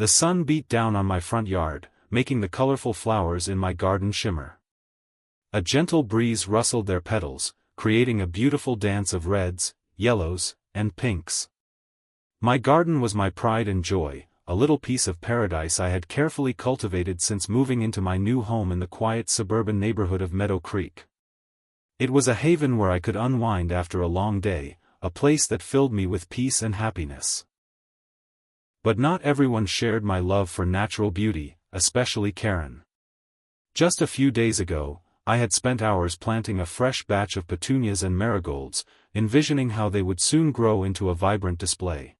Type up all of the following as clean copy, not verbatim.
The sun beat down on my front yard, making the colorful flowers in my garden shimmer. A gentle breeze rustled their petals, creating a beautiful dance of reds, yellows, and pinks. My garden was my pride and joy, a little piece of paradise I had carefully cultivated since moving into my new home in the quiet suburban neighborhood of Meadow Creek. It was a haven where I could unwind after a long day, a place that filled me with peace and happiness. But not everyone shared my love for natural beauty, especially Karen. Just a few days ago, I had spent hours planting a fresh batch of petunias and marigolds, envisioning how they would soon grow into a vibrant display.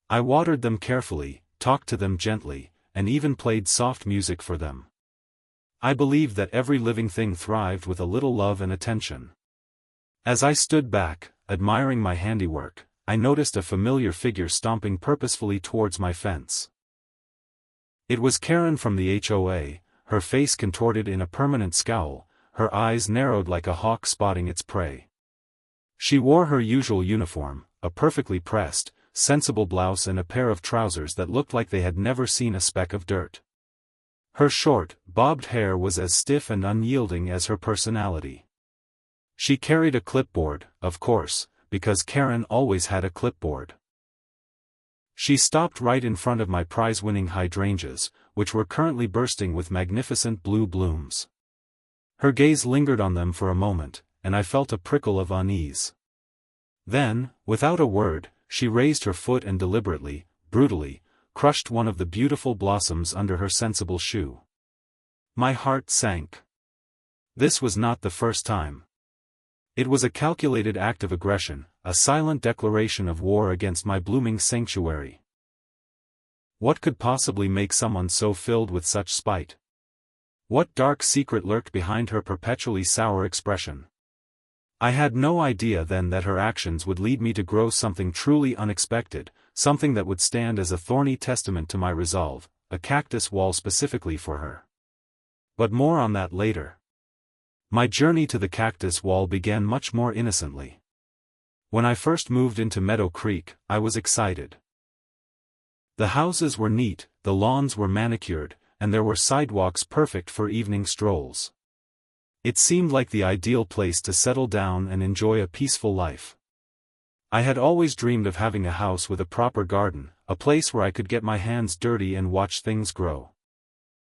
I watered them carefully, talked to them gently, and even played soft music for them. I believed that every living thing thrived with a little love and attention. As I stood back, admiring my handiwork, I noticed a familiar figure stomping purposefully towards my fence. It was Karen from the HOA, her face contorted in a permanent scowl, her eyes narrowed like a hawk spotting its prey. She wore her usual uniform, a perfectly pressed, sensible blouse and a pair of trousers that looked like they had never seen a speck of dirt. Her short, bobbed hair was as stiff and unyielding as her personality. She carried a clipboard, of course, because Karen always had a clipboard. She stopped right in front of my prize-winning hydrangeas, which were currently bursting with magnificent blue blooms. Her gaze lingered on them for a moment, and I felt a prickle of unease. Then, without a word, she raised her foot and deliberately, brutally, crushed one of the beautiful blossoms under her sensible shoe. My heart sank. This was not the first time. It was a calculated act of aggression, a silent declaration of war against my blooming sanctuary. What could possibly make someone so filled with such spite? What dark secret lurked behind her perpetually sour expression? I had no idea then that her actions would lead me to grow something truly unexpected, something that would stand as a thorny testament to my resolve, a cactus wall specifically for her. But more on that later. My journey to the cactus wall began much more innocently. When I first moved into Meadow Creek, I was excited. The houses were neat, the lawns were manicured, and there were sidewalks perfect for evening strolls. It seemed like the ideal place to settle down and enjoy a peaceful life. I had always dreamed of having a house with a proper garden, a place where I could get my hands dirty and watch things grow.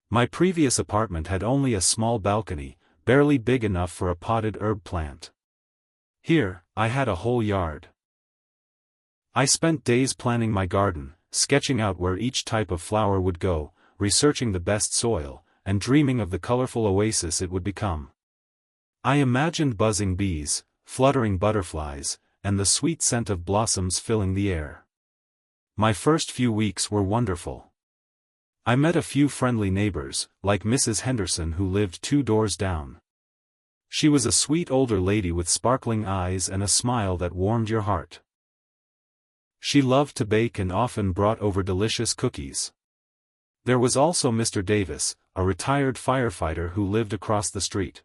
My previous apartment had only a small balcony, barely big enough for a potted herb plant. Here, I had a whole yard. I spent days planning my garden, sketching out where each type of flower would go, researching the best soil, and dreaming of the colorful oasis it would become. I imagined buzzing bees, fluttering butterflies, and the sweet scent of blossoms filling the air. My first few weeks were wonderful. I met a few friendly neighbors, like Mrs. Henderson who lived 2 doors down. She was a sweet older lady with sparkling eyes and a smile that warmed your heart. She loved to bake and often brought over delicious cookies. There was also Mr. Davis, a retired firefighter who lived across the street.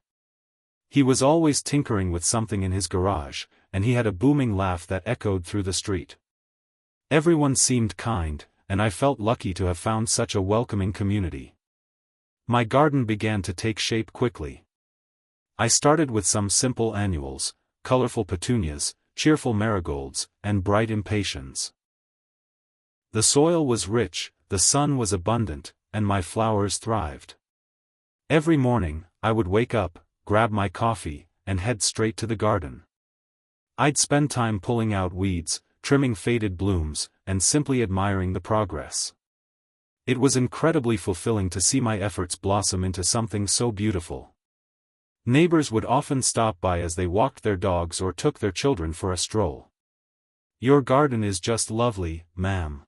He was always tinkering with something in his garage, and he had a booming laugh that echoed through the street. Everyone seemed kind, and I felt lucky to have found such a welcoming community. My garden began to take shape quickly. I started with some simple annuals, colorful petunias, cheerful marigolds, and bright impatiens. The soil was rich, the sun was abundant, and my flowers thrived. Every morning, I would wake up, grab my coffee, and head straight to the garden. I'd spend time pulling out weeds, trimming faded blooms, and simply admiring the progress. It was incredibly fulfilling to see my efforts blossom into something so beautiful. Neighbors would often stop by as they walked their dogs or took their children for a stroll. "Your garden is just lovely, ma'am.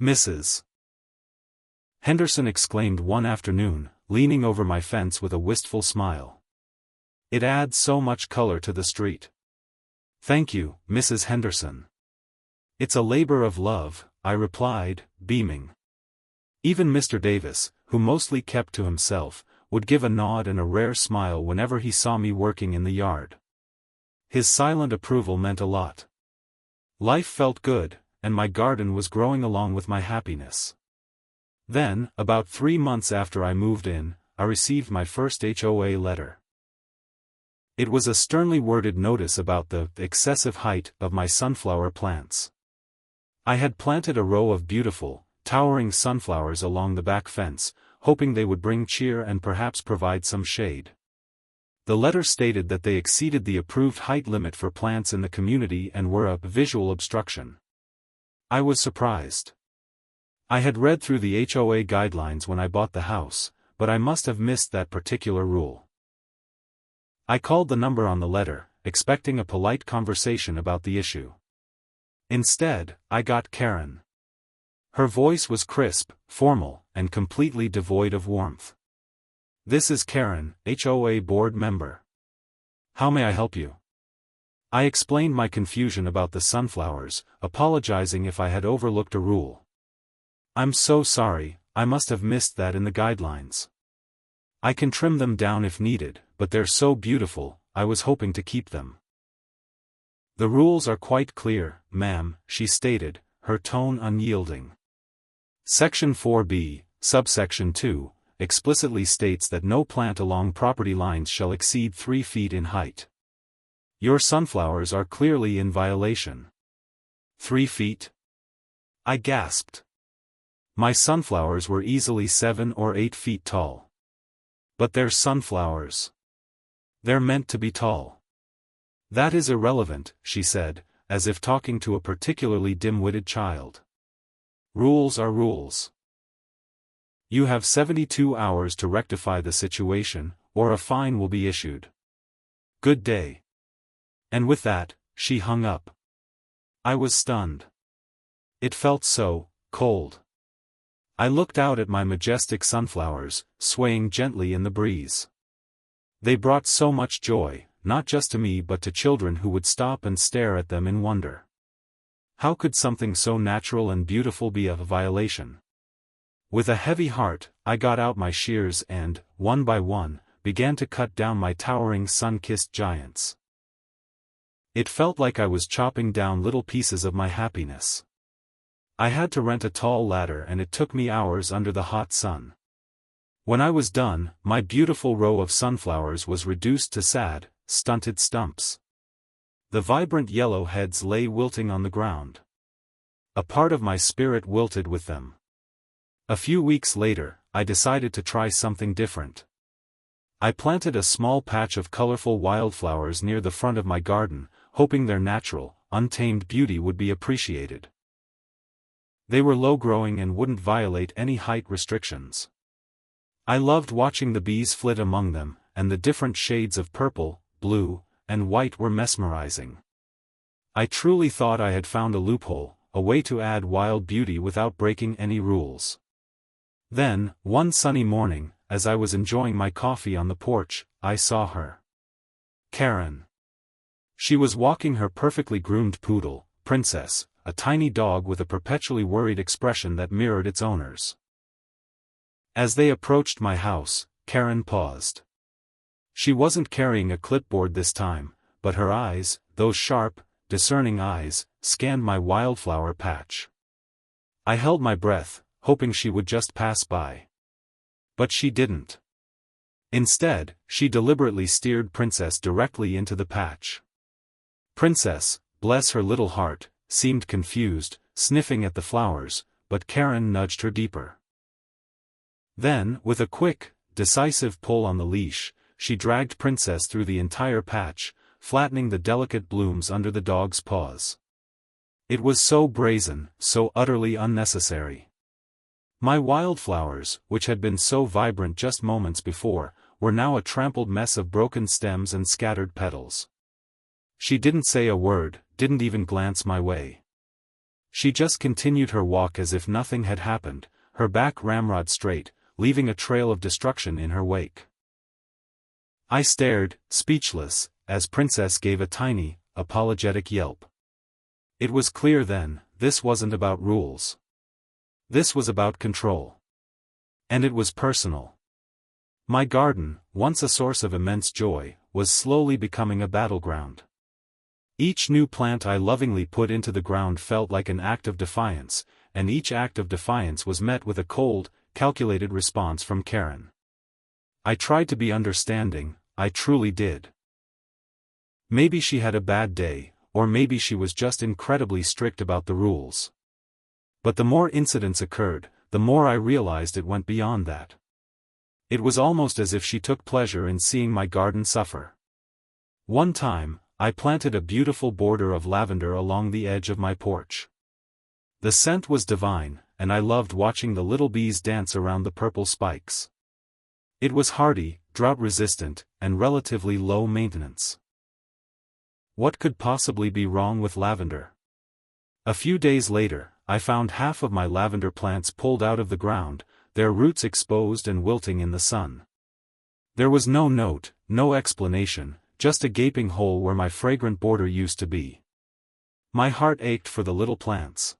Mrs. Henderson exclaimed one afternoon, leaning over my fence with a wistful smile. "It adds so much color to the street." "Thank you, Mrs. Henderson." "It's a labor of love," I replied, beaming. Even Mr. Davis, who mostly kept to himself, would give a nod and a rare smile whenever he saw me working in the yard. His silent approval meant a lot. Life felt good, and my garden was growing along with my happiness. Then, about 3 months after I moved in, I received my first HOA letter. It was a sternly worded notice about the excessive height of my sunflower plants. I had planted a row of beautiful, towering sunflowers along the back fence, hoping they would bring cheer and perhaps provide some shade. The letter stated that they exceeded the approved height limit for plants in the community and were a visual obstruction. I was surprised. I had read through the HOA guidelines when I bought the house, but I must have missed that particular rule. I called the number on the letter, expecting a polite conversation about the issue. Instead, I got Karen. Her voice was crisp, formal, and completely devoid of warmth. "This is Karen, HOA board member. How may I help you?" I explained my confusion about the sunflowers, apologizing if I had overlooked a rule. "I'm so sorry, I must have missed that in the guidelines. I can trim them down if needed, but they're so beautiful, I was hoping to keep them." "The rules are quite clear, ma'am," she stated, her tone unyielding. Section 4B, subsection 2, explicitly states that no plant along property lines shall exceed 3 feet in height. Your sunflowers are clearly in violation. 3 feet? I gasped. My sunflowers were easily 7 or 8 feet tall. But they're sunflowers. They're meant to be tall. "That is irrelevant," she said, as if talking to a particularly dim-witted child. "Rules are rules. You have 72 hours to rectify the situation, or a fine will be issued. Good day." And with that, she hung up. I was stunned. It felt so cold. I looked out at my majestic sunflowers, swaying gently in the breeze. They brought so much joy, not just to me but to children who would stop and stare at them in wonder. How could something so natural and beautiful be a violation? With a heavy heart, I got out my shears and, one by one, began to cut down my towering sun-kissed giants. It felt like I was chopping down little pieces of my happiness. I had to rent a tall ladder and it took me hours under the hot sun. When I was done, my beautiful row of sunflowers was reduced to sad, stunted stumps. The vibrant yellow heads lay wilting on the ground. A part of my spirit wilted with them. A few weeks later, I decided to try something different. I planted a small patch of colorful wildflowers near the front of my garden, hoping their natural, untamed beauty would be appreciated. They were low-growing and wouldn't violate any height restrictions. I loved watching the bees flit among them, and the different shades of purple, blue, and white were mesmerizing. I truly thought I had found a loophole, a way to add wild beauty without breaking any rules. Then, one sunny morning, as I was enjoying my coffee on the porch, I saw her. Karen. She was walking her perfectly groomed poodle, Princess, a tiny dog with a perpetually worried expression that mirrored its owner's. As they approached my house, Karen paused. She wasn't carrying a clipboard this time, but her eyes, those sharp, discerning eyes, scanned my wildflower patch. I held my breath, hoping she would just pass by. But she didn't. Instead, she deliberately steered Princess directly into the patch. Princess, bless her little heart, seemed confused, sniffing at the flowers, but Karen nudged her deeper. Then, with a quick, decisive pull on the leash, she dragged Princess through the entire patch, flattening the delicate blooms under the dog's paws. It was so brazen, so utterly unnecessary. My wildflowers, which had been so vibrant just moments before, were now a trampled mess of broken stems and scattered petals. She didn't say a word, didn't even glance my way. She just continued her walk as if nothing had happened, her back ramrod straight, leaving a trail of destruction in her wake. I stared, speechless, as Princess gave a tiny, apologetic yelp. It was clear then, this wasn't about rules. This was about control. And it was personal. My garden, once a source of immense joy, was slowly becoming a battleground. Each new plant I lovingly put into the ground felt like an act of defiance, and each act of defiance was met with a cold, calculated response from Karen. I tried to be understanding, I truly did. Maybe she had a bad day, or maybe she was just incredibly strict about the rules. But the more incidents occurred, the more I realized it went beyond that. It was almost as if she took pleasure in seeing my garden suffer. One time, I planted a beautiful border of lavender along the edge of my porch. The scent was divine, and I loved watching the little bees dance around the purple spikes. It was hardy, drought-resistant, and relatively low maintenance. What could possibly be wrong with lavender? A few days later, I found half of my lavender plants pulled out of the ground, their roots exposed and wilting in the sun. There was no note, no explanation, just a gaping hole where my fragrant border used to be. My heart ached for the little plants.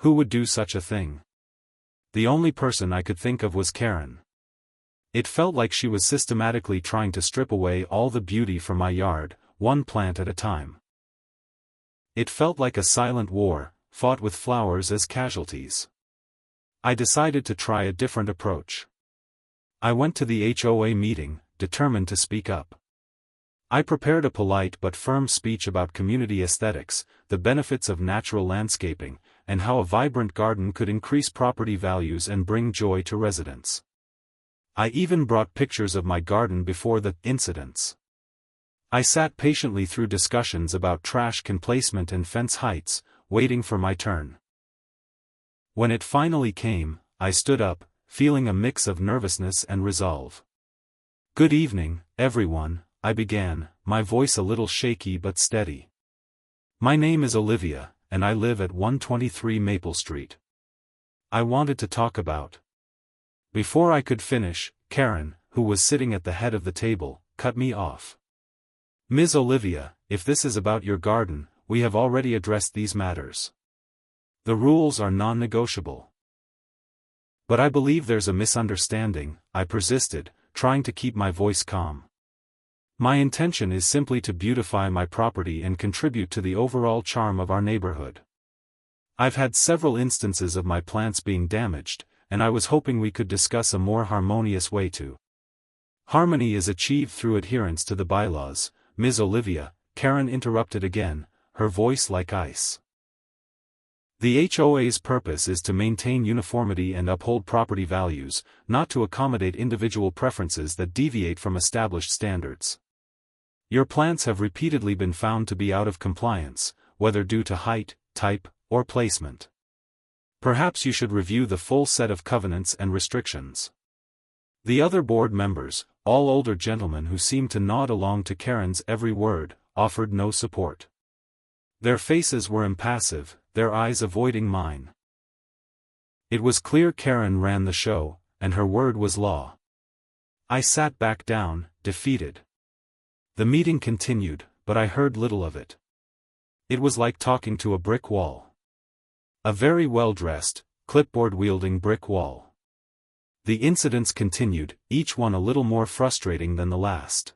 Who would do such a thing? The only person I could think of was Karen. It felt like she was systematically trying to strip away all the beauty from my yard, one plant at a time. It felt like a silent war, fought with flowers as casualties. I decided to try a different approach. I went to the HOA meeting, determined to speak up. I prepared a polite but firm speech about community aesthetics, the benefits of natural landscaping, and how a vibrant garden could increase property values and bring joy to residents. I even brought pictures of my garden before the incidents. I sat patiently through discussions about trash can placement and fence heights, waiting for my turn. When it finally came, I stood up, feeling a mix of nervousness and resolve. "Good evening, everyone," I began, my voice a little shaky but steady. "My name is Olivia, and I live at 123 Maple Street. I wanted to talk about..." Before I could finish, Karen, who was sitting at the head of the table, cut me off. "Ms. Olivia, if this is about your garden, we have already addressed these matters. The rules are non-negotiable." "But I believe there's a misunderstanding," I persisted, trying to keep my voice calm. "My intention is simply to beautify my property and contribute to the overall charm of our neighborhood. I've had several instances of my plants being damaged, and I was hoping we could discuss a more harmonious way to. Harmony is achieved through adherence to the bylaws." "Ms. Olivia," Karen interrupted again, her voice like ice. "The HOA's purpose is to maintain uniformity and uphold property values, not to accommodate individual preferences that deviate from established standards. Your plants have repeatedly been found to be out of compliance, whether due to height, type, or placement. Perhaps you should review the full set of covenants and restrictions." The other board members, all older gentlemen who seemed to nod along to Karen's every word, offered no support. Their faces were impassive, their eyes avoiding mine. It was clear Karen ran the show, and her word was law. I sat back down, defeated. The meeting continued, but I heard little of it. It was like talking to a brick wall. A very well-dressed, clipboard-wielding brick wall. The incidents continued, each one a little more frustrating than the last.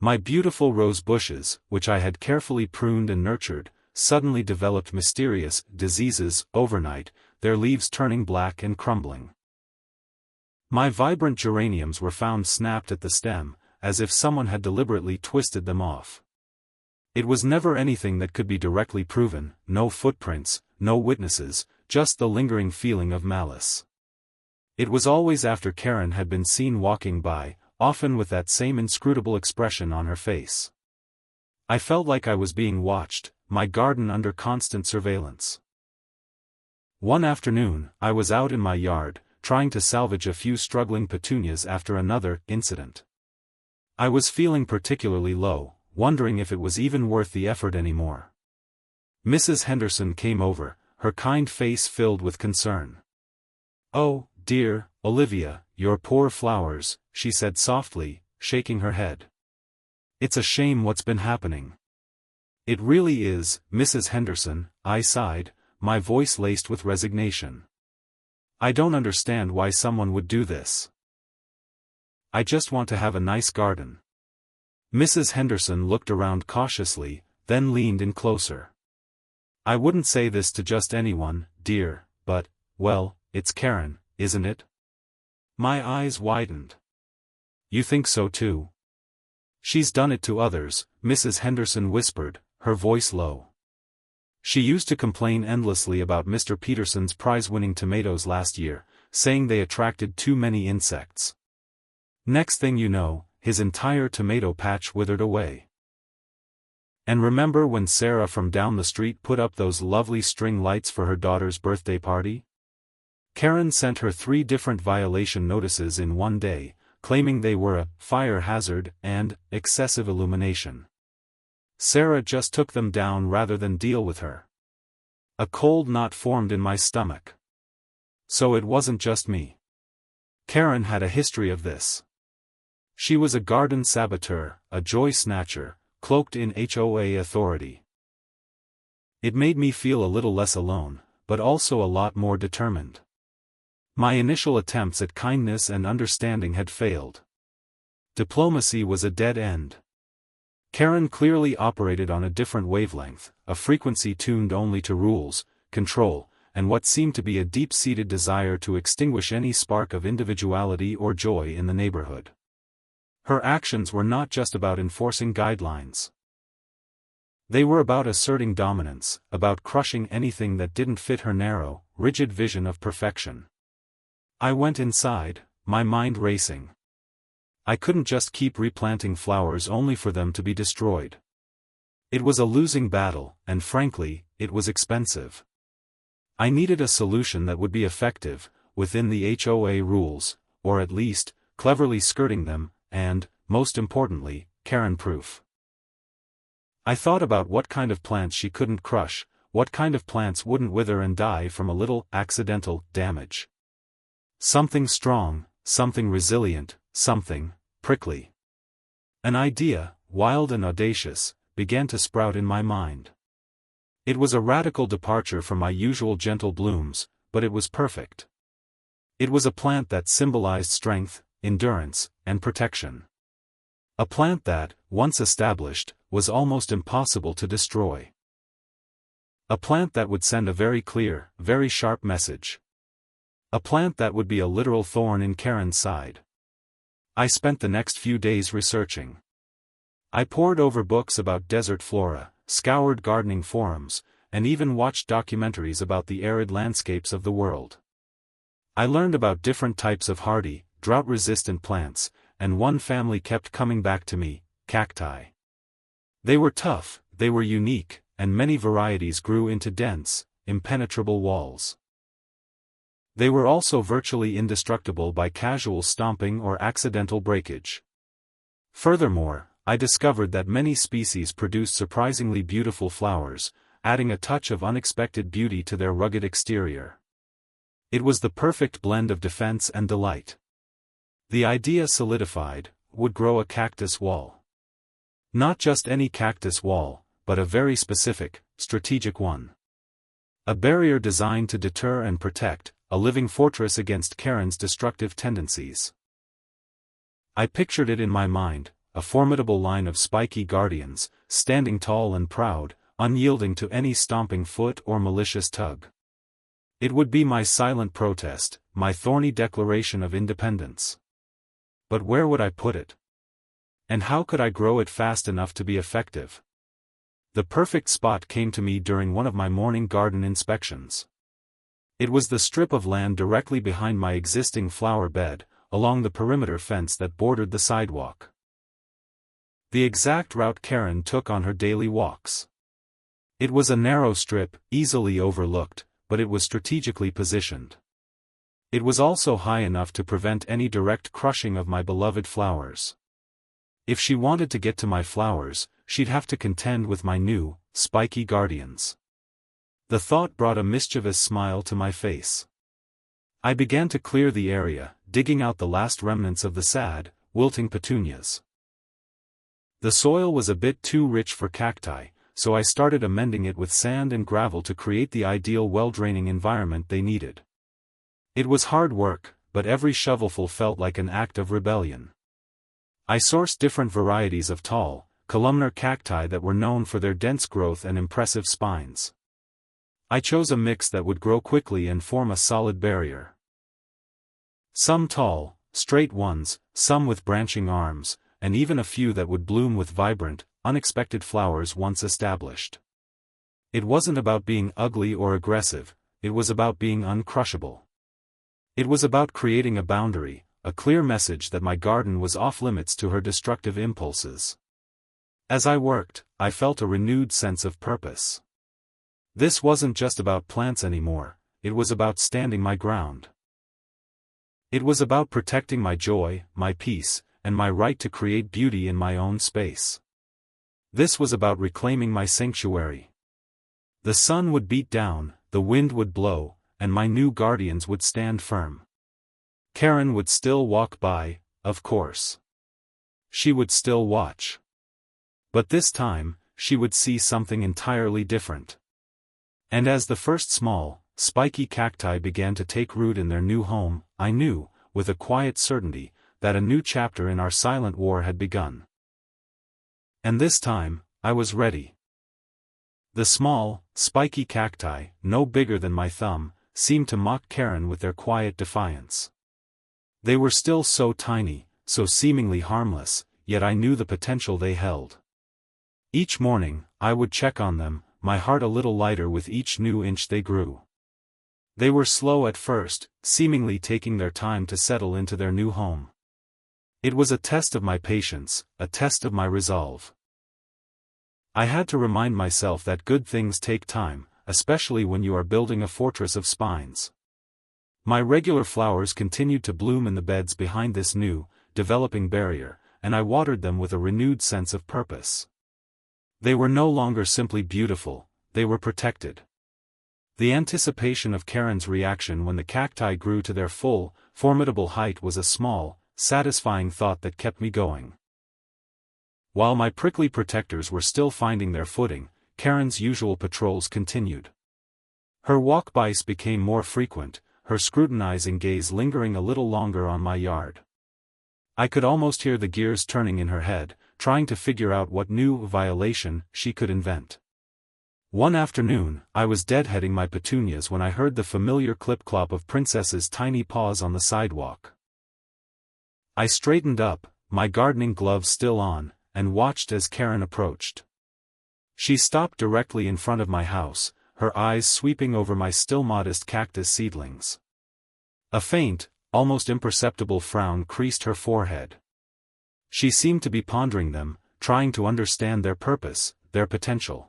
My beautiful rose bushes, which I had carefully pruned and nurtured, suddenly developed mysterious diseases overnight, their leaves turning black and crumbling. My vibrant geraniums were found snapped at the stem, as if someone had deliberately twisted them off. It was never anything that could be directly proven, no footprints, no witnesses, just the lingering feeling of malice. It was always after Karen had been seen walking by, often with that same inscrutable expression on her face. I felt like I was being watched, my garden under constant surveillance. One afternoon, I was out in my yard, trying to salvage a few struggling petunias after another incident. I was feeling particularly low, wondering if it was even worth the effort anymore. Mrs. Henderson came over, her kind face filled with concern. "Oh, dear, Olivia, your poor flowers," she said softly, shaking her head. "It's a shame what's been happening." "It really is, Mrs. Henderson," I sighed, my voice laced with resignation. "I don't understand why someone would do this. I just want to have a nice garden." Mrs. Henderson looked around cautiously, then leaned in closer. "I wouldn't say this to just anyone, dear, but, well, it's Karen, isn't it?" My eyes widened. "You think so too?" "She's done it to others," Mrs. Henderson whispered, her voice low. "She used to complain endlessly about Mr. Peterson's prize-winning tomatoes last year, saying they attracted too many insects. Next thing you know, his entire tomato patch withered away. And remember when Sarah from down the street put up those lovely string lights for her daughter's birthday party? Karen sent her 3 different violation notices in one day, claiming they were a fire hazard and excessive illumination. Sarah just took them down rather than deal with her. A cold knot formed in my stomach. So it wasn't just me. Karen had a history of this. She was a garden saboteur, a joy snatcher, cloaked in HOA authority. It made me feel a little less alone, but also a lot more determined. My initial attempts at kindness and understanding had failed. Diplomacy was a dead end. Karen clearly operated on a different wavelength, a frequency tuned only to rules, control, and what seemed to be a deep-seated desire to extinguish any spark of individuality or joy in the neighborhood. Her actions were not just about enforcing guidelines. They were about asserting dominance, about crushing anything that didn't fit her narrow, rigid vision of perfection. I went inside, my mind racing. I couldn't just keep replanting flowers only for them to be destroyed. It was a losing battle, and frankly, it was expensive. I needed a solution that would be effective, within the HOA rules, or at least, cleverly skirting them, and, most importantly, Karen-proof. I thought about what kind of plants she couldn't crush, what kind of plants wouldn't wither and die from a little accidental damage. Something strong, something resilient, something prickly. An idea, wild and audacious, began to sprout in my mind. It was a radical departure from my usual gentle blooms, but it was perfect. It was a plant that symbolized strength, endurance, and protection. A plant that, once established, was almost impossible to destroy. A plant that would send a very clear, very sharp message. A plant that would be a literal thorn in Karen's side. I spent the next few days researching. I pored over books about desert flora, scoured gardening forums, and even watched documentaries about the arid landscapes of the world. I learned about different types of hardy, drought-resistant plants, and one family kept coming back to me, cacti. They were tough, they were unique, and many varieties grew into dense, impenetrable walls. They were also virtually indestructible by casual stomping or accidental breakage. Furthermore, I discovered that many species produced surprisingly beautiful flowers, adding a touch of unexpected beauty to their rugged exterior. It was the perfect blend of defense and delight. The idea solidified: would grow a cactus wall. Not just any cactus wall, but a very specific, strategic one. A barrier designed to deter and protect, a living fortress against Karen's destructive tendencies. I pictured it in my mind, a formidable line of spiky guardians, standing tall and proud, unyielding to any stomping foot or malicious tug. It would be my silent protest, my thorny declaration of independence. But where would I put it? And how could I grow it fast enough to be effective? The perfect spot came to me during one of my morning garden inspections. It was the strip of land directly behind my existing flower bed, along the perimeter fence that bordered the sidewalk. The exact route Karen took on her daily walks. It was a narrow strip, easily overlooked, but it was strategically positioned. It was also high enough to prevent any direct crushing of my beloved flowers. If she wanted to get to my flowers, she'd have to contend with my new, spiky guardians. The thought brought a mischievous smile to my face. I began to clear the area, digging out the last remnants of the sad, wilting petunias. The soil was a bit too rich for cacti, so I started amending it with sand and gravel to create the ideal well-draining environment they needed. It was hard work, but every shovelful felt like an act of rebellion. I sourced different varieties of tall, columnar cacti that were known for their dense growth and impressive spines. I chose a mix that would grow quickly and form a solid barrier. Some tall, straight ones, some with branching arms, and even a few that would bloom with vibrant, unexpected flowers once established. It wasn't about being ugly or aggressive, it was about being uncrushable. It was about creating a boundary, a clear message that my garden was off-limits to her destructive impulses. As I worked, I felt a renewed sense of purpose. This wasn't just about plants anymore, it was about standing my ground. It was about protecting my joy, my peace, and my right to create beauty in my own space. This was about reclaiming my sanctuary. The sun would beat down, the wind would blow, and my new guardians would stand firm. Karen would still walk by, of course. She would still watch. But this time, she would see something entirely different. And as the first small, spiky cacti began to take root in their new home, I knew, with a quiet certainty, that a new chapter in our silent war had begun. And this time, I was ready. The small, spiky cacti, no bigger than my thumb, seemed to mock Karen with their quiet defiance. They were still so tiny, so seemingly harmless, yet I knew the potential they held. Each morning, I would check on them, my heart a little lighter with each new inch they grew. They were slow at first, seemingly taking their time to settle into their new home. It was a test of my patience, a test of my resolve. I had to remind myself that good things take time, especially when you are building a fortress of spines. My regular flowers continued to bloom in the beds behind this new, developing barrier, and I watered them with a renewed sense of purpose. They were no longer simply beautiful, they were protected. The anticipation of Karen's reaction when the cacti grew to their full, formidable height was a small, satisfying thought that kept me going. While my prickly protectors were still finding their footing, Karen's usual patrols continued. Her walk-bys became more frequent, her scrutinizing gaze lingering a little longer on my yard. I could almost hear the gears turning in her head, trying to figure out what new violation she could invent. One afternoon, I was deadheading my petunias when I heard the familiar clip-clop of Princess's tiny paws on the sidewalk. I straightened up, my gardening gloves still on, and watched as Karen approached. She stopped directly in front of my house, her eyes sweeping over my still modest cactus seedlings. A faint, almost imperceptible frown creased her forehead. She seemed to be pondering them, trying to understand their purpose, their potential.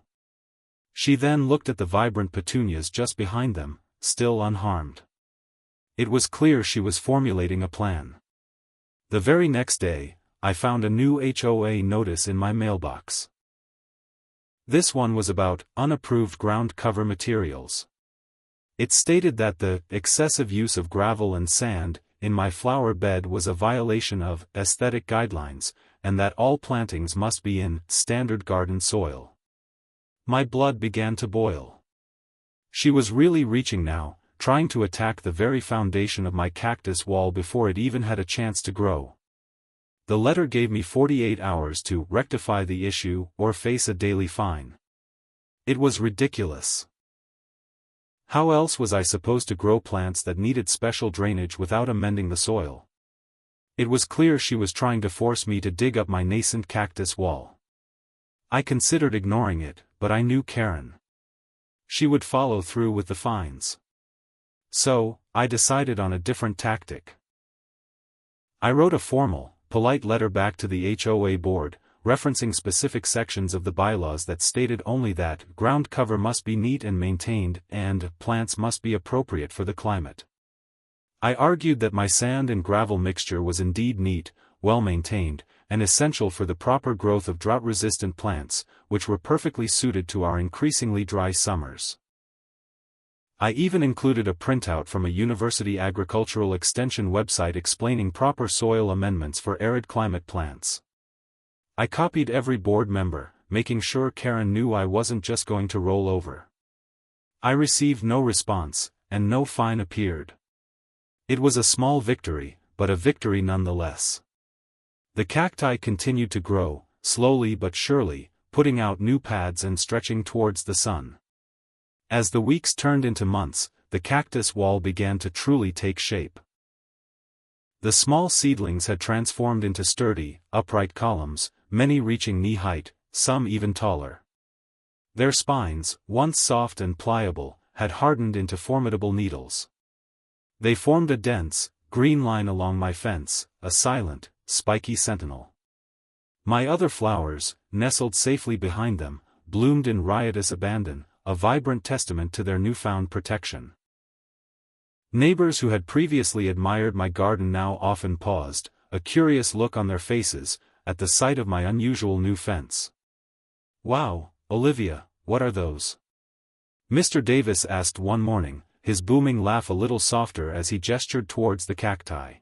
She then looked at the vibrant petunias just behind them, still unharmed. It was clear she was formulating a plan. The very next day, I found a new HOA notice in my mailbox. This one was about unapproved ground cover materials. It stated that the excessive use of gravel and sand in my flower bed was a violation of aesthetic guidelines, and that all plantings must be in standard garden soil. My blood began to boil. She was really reaching now, trying to attack the very foundation of my cactus wall before it even had a chance to grow. The letter gave me 48 hours to rectify the issue or face a daily fine. It was ridiculous. How else was I supposed to grow plants that needed special drainage without amending the soil? It was clear she was trying to force me to dig up my nascent cactus wall. I considered ignoring it, but I knew Karen. She would follow through with the fines. So, I decided on a different tactic. I wrote a formal, polite letter back to the HOA board, referencing specific sections of the bylaws that stated only that ground cover must be neat and maintained, and plants must be appropriate for the climate. I argued that my sand and gravel mixture was indeed neat, well maintained, and essential for the proper growth of drought-resistant plants, which were perfectly suited to our increasingly dry summers. I even included a printout from a university agricultural extension website explaining proper soil amendments for arid climate plants. I copied every board member, making sure Karen knew I wasn't just going to roll over. I received no response, and no fine appeared. It was a small victory, but a victory nonetheless. The cacti continued to grow, slowly but surely, putting out new pads and stretching towards the sun. As the weeks turned into months, the cactus wall began to truly take shape. The small seedlings had transformed into sturdy, upright columns, many reaching knee-height, some even taller. Their spines, once soft and pliable, had hardened into formidable needles. They formed a dense, green line along my fence, a silent, spiky sentinel. My other flowers, nestled safely behind them, bloomed in riotous abandon, a vibrant testament to their newfound protection. Neighbors who had previously admired my garden now often paused, a curious look on their faces, at the sight of my unusual new fence. "Wow, Olivia, what are those?" Mr. Davis asked one morning, his booming laugh a little softer as he gestured towards the cacti.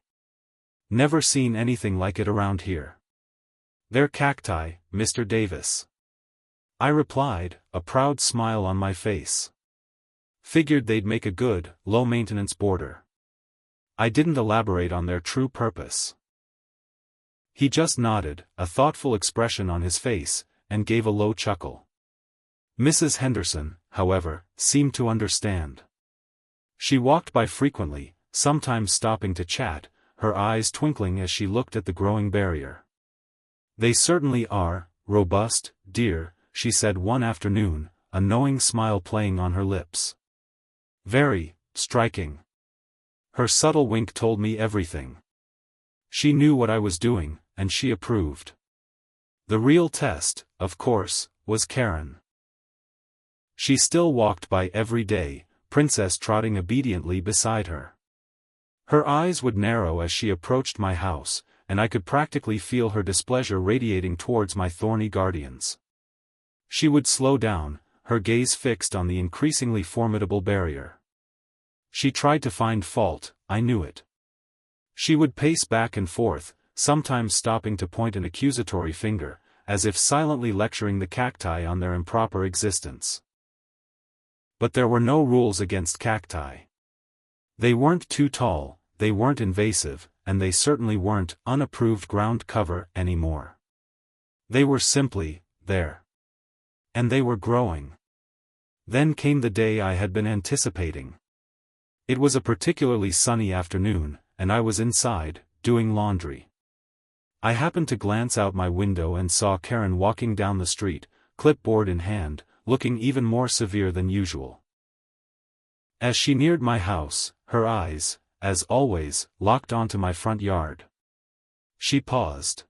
"Never seen anything like it around here." "They're cacti, Mr. Davis," I replied, a proud smile on my face. "Figured they'd make a good, low-maintenance border." I didn't elaborate on their true purpose. He just nodded, a thoughtful expression on his face, and gave a low chuckle. Mrs. Henderson, however, seemed to understand. She walked by frequently, sometimes stopping to chat, her eyes twinkling as she looked at the growing barrier. "They certainly are, robust, dear," she said one afternoon, a knowing smile playing on her lips. "Very striking." Her subtle wink told me everything. She knew what I was doing, and she approved. The real test, of course, was Karen. She still walked by every day, Princess trotting obediently beside her. Her eyes would narrow as she approached my house, and I could practically feel her displeasure radiating towards my thorny guardians. She would slow down, her gaze fixed on the increasingly formidable barrier. She tried to find fault, I knew it. She would pace back and forth, sometimes stopping to point an accusatory finger, as if silently lecturing the cacti on their improper existence. But there were no rules against cacti. They weren't too tall, they weren't invasive, and they certainly weren't unapproved ground cover anymore. They were simply there. And they were growing. Then came the day I had been anticipating. It was a particularly sunny afternoon, and I was inside, doing laundry. I happened to glance out my window and saw Karen walking down the street, clipboard in hand, looking even more severe than usual. As she neared my house, her eyes, as always, locked onto my front yard. She paused.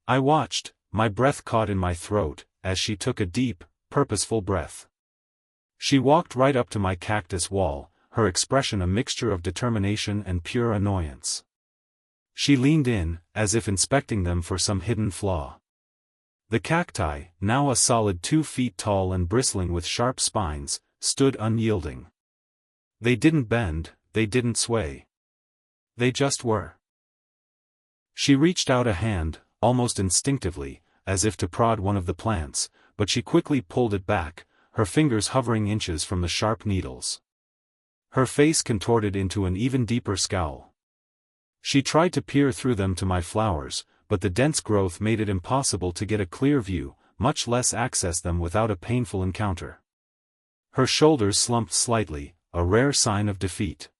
I watched, my breath caught in my throat, as she took a deep, purposeful breath. She walked right up to my cactus wall, her expression a mixture of determination and pure annoyance. She leaned in, as if inspecting them for some hidden flaw. The cacti, now a solid 2 feet tall and bristling with sharp spines, stood unyielding. They didn't bend, they didn't sway. They just were. She reached out a hand, almost instinctively, as if to prod one of the plants, but she quickly pulled it back, her fingers hovering inches from the sharp needles. Her face contorted into an even deeper scowl. She tried to peer through them to my flowers, but the dense growth made it impossible to get a clear view, much less access them without a painful encounter. Her shoulders slumped slightly, a rare sign of defeat.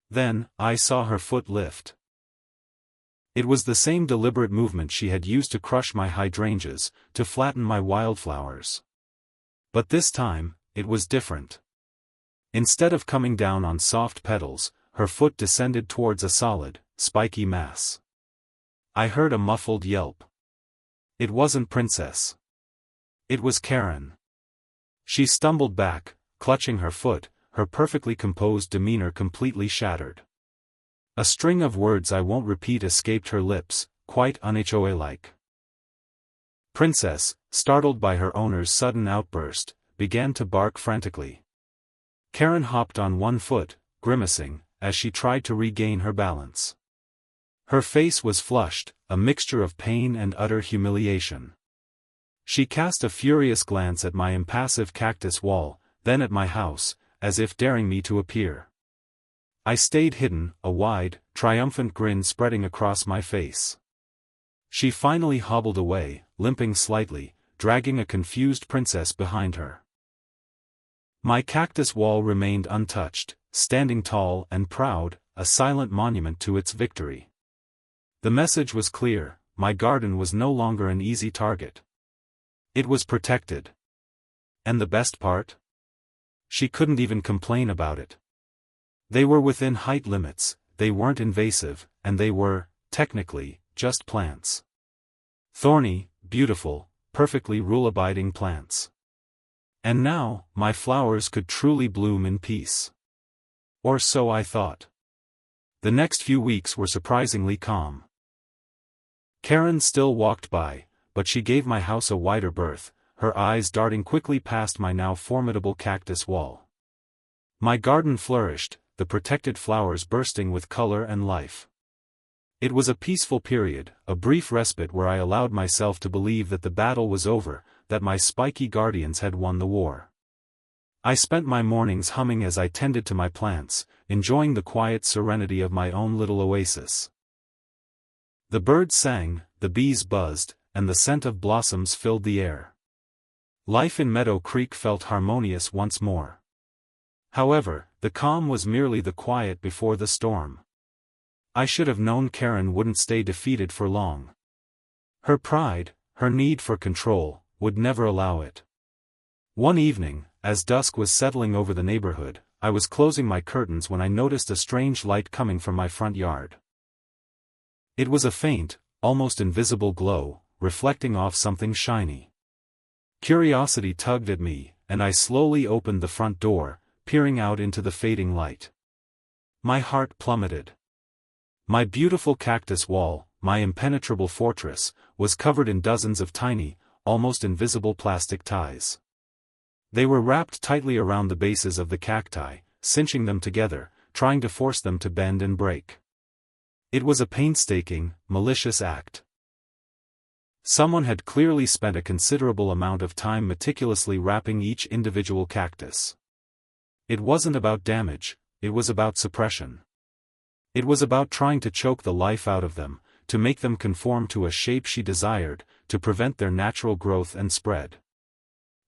Then, I saw her foot lift. It was the same deliberate movement she had used to crush my hydrangeas, to flatten my wildflowers. But this time, it was different. Instead of coming down on soft petals, her foot descended towards a solid, spiky mass. I heard a muffled yelp. It wasn't Princess. It was Karen. She stumbled back, clutching her foot, her perfectly composed demeanor completely shattered. A string of words I won't repeat escaped her lips, quite un-HOA-like. Princess, startled by her owner's sudden outburst, began to bark frantically. Karen hopped on one foot, grimacing, as she tried to regain her balance. Her face was flushed, a mixture of pain and utter humiliation. She cast a furious glance at my impassive cactus wall, then at my house, as if daring me to appear. I stayed hidden, a wide, triumphant grin spreading across my face. She finally hobbled away, limping slightly, dragging a confused Princess behind her. My cactus wall remained untouched, standing tall and proud, a silent monument to its victory. The message was clear: my garden was no longer an easy target. It was protected. And the best part? She couldn't even complain about it. They were within height limits, they weren't invasive, and they were, technically, just plants. Thorny, beautiful, perfectly rule-abiding plants. And now, my flowers could truly bloom in peace. Or so I thought. The next few weeks were surprisingly calm. Karen still walked by, but she gave my house a wider berth, her eyes darting quickly past my now formidable cactus wall. My garden flourished, the protected flowers bursting with color and life. It was a peaceful period, a brief respite where I allowed myself to believe that the battle was over, that my spiky guardians had won the war. I spent my mornings humming as I tended to my plants, enjoying the quiet serenity of my own little oasis. The birds sang, the bees buzzed, and the scent of blossoms filled the air. Life in Meadow Creek felt harmonious once more. However, the calm was merely the quiet before the storm. I should have known Karen wouldn't stay defeated for long. Her pride, her need for control, would never allow it. One evening, as dusk was settling over the neighborhood, I was closing my curtains when I noticed a strange light coming from my front yard. It was a faint, almost invisible glow, reflecting off something shiny. Curiosity tugged at me, and I slowly opened the front door, peering out into the fading light. My heart plummeted. My beautiful cactus wall, my impenetrable fortress, was covered in dozens of tiny, almost invisible plastic ties. They were wrapped tightly around the bases of the cacti, cinching them together, trying to force them to bend and break. It was a painstaking, malicious act. Someone had clearly spent a considerable amount of time meticulously wrapping each individual cactus. It wasn't about damage, it was about suppression. It was about trying to choke the life out of them, to make them conform to a shape she desired, to prevent their natural growth and spread.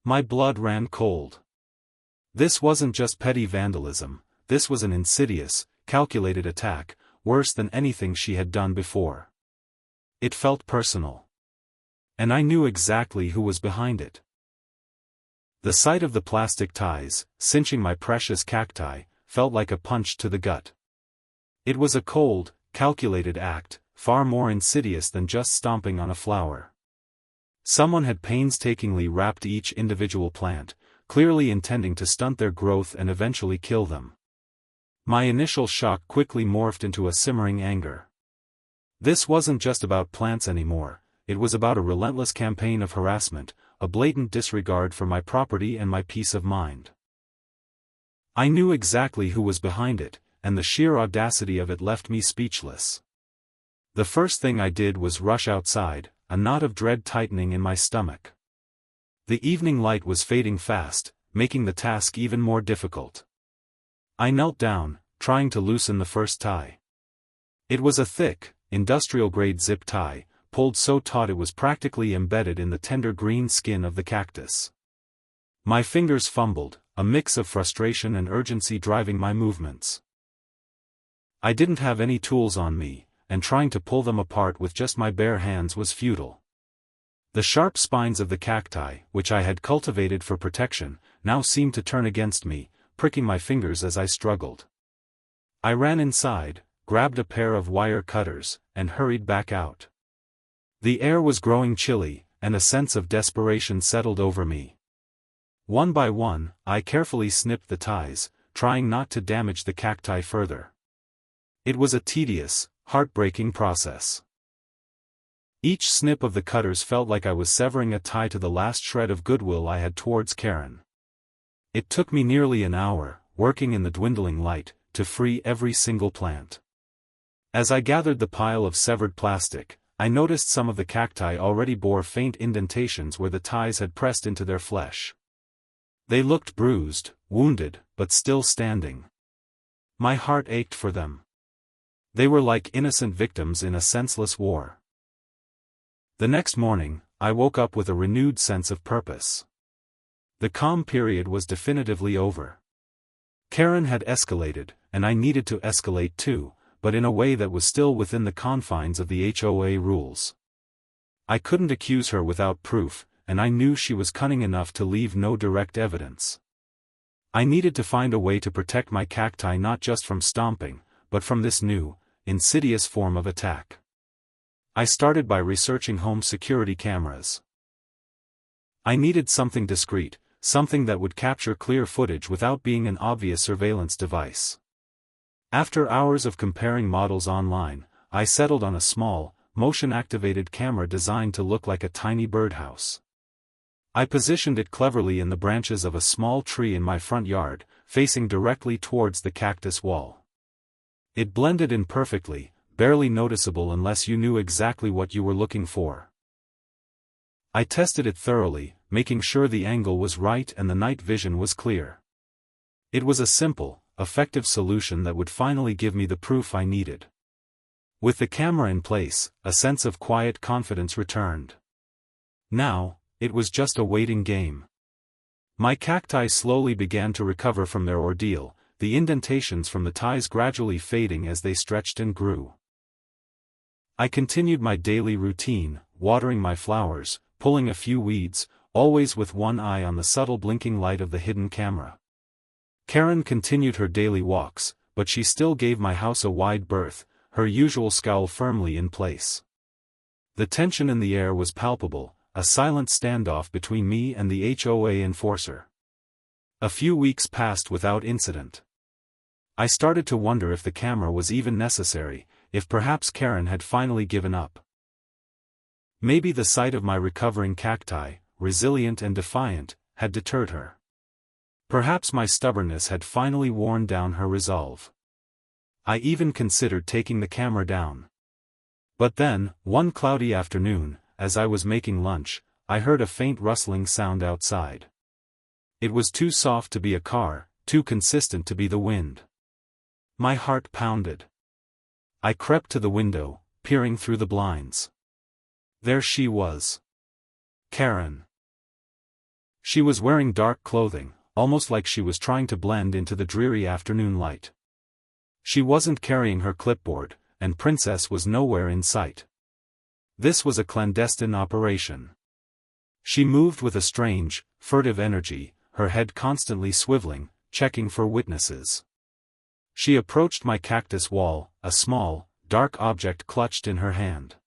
My blood ran cold. This wasn't just petty vandalism, this was an insidious, calculated attack, worse than anything she had done before. It felt personal. And I knew exactly who was behind it. The sight of the plastic ties, cinching my precious cacti, felt like a punch to the gut. It was a cold, calculated act, far more insidious than just stomping on a flower. Someone had painstakingly wrapped each individual plant, clearly intending to stunt their growth and eventually kill them. My initial shock quickly morphed into a simmering anger. This wasn't just about plants anymore, it was about a relentless campaign of harassment, a blatant disregard for my property and my peace of mind. I knew exactly who was behind it, and the sheer audacity of it left me speechless. The first thing I did was rush outside, a knot of dread tightening in my stomach. The evening light was fading fast, making the task even more difficult. I knelt down, trying to loosen the first tie. It was a thick, industrial-grade zip tie, pulled so taut it was practically embedded in the tender green skin of the cactus. My fingers fumbled, a mix of frustration and urgency driving my movements. I didn't have any tools on me, and trying to pull them apart with just my bare hands was futile. The sharp spines of the cacti, which I had cultivated for protection, now seemed to turn against me, pricking my fingers as I struggled. I ran inside, grabbed a pair of wire cutters, and hurried back out. The air was growing chilly, and a sense of desperation settled over me. One by one, I carefully snipped the ties, trying not to damage the cacti further. It was a tedious, heartbreaking process. Each snip of the cutters felt like I was severing a tie to the last shred of goodwill I had towards Karen. It took me nearly an hour, working in the dwindling light, to free every single plant. As I gathered the pile of severed plastic, I noticed some of the cacti already bore faint indentations where the ties had pressed into their flesh. They looked bruised, wounded, but still standing. My heart ached for them. They were like innocent victims in a senseless war. The next morning, I woke up with a renewed sense of purpose. The calm period was definitively over. Karen had escalated, and I needed to escalate too, but in a way that was still within the confines of the HOA rules. I couldn't accuse her without proof, and I knew she was cunning enough to leave no direct evidence. I needed to find a way to protect my cacti not just from stomping, but from this new, insidious form of attack. I started by researching home security cameras. I needed something discreet, something that would capture clear footage without being an obvious surveillance device. After hours of comparing models online, I settled on a small, motion-activated camera designed to look like a tiny birdhouse. I positioned it cleverly in the branches of a small tree in my front yard, facing directly towards the cactus wall. It blended in perfectly, barely noticeable unless you knew exactly what you were looking for. I tested it thoroughly, making sure the angle was right and the night vision was clear. It was a simple, effective solution that would finally give me the proof I needed. With the camera in place, a sense of quiet confidence returned. Now, it was just a waiting game. My cacti slowly began to recover from their ordeal, the indentations from the ties gradually fading as they stretched and grew. I continued my daily routine, watering my flowers, pulling a few weeds, always with one eye on the subtle blinking light of the hidden camera. Karen continued her daily walks, but she still gave my house a wide berth, her usual scowl firmly in place. The tension in the air was palpable, a silent standoff between me and the HOA enforcer. A few weeks passed without incident. I started to wonder if the camera was even necessary, if perhaps Karen had finally given up. Maybe the sight of my recovering cacti, resilient and defiant, had deterred her. Perhaps my stubbornness had finally worn down her resolve. I even considered taking the camera down. But then, one cloudy afternoon, as I was making lunch, I heard a faint rustling sound outside. It was too soft to be a car, too consistent to be the wind. My heart pounded. I crept to the window, peering through the blinds. There she was. Karen. She was wearing dark clothing, almost like she was trying to blend into the dreary afternoon light. She wasn't carrying her clipboard, and Princess was nowhere in sight. This was a clandestine operation. She moved with a strange, furtive energy, her head constantly swiveling, checking for witnesses. She approached my cactus wall, a small, dark object clutched in her hand.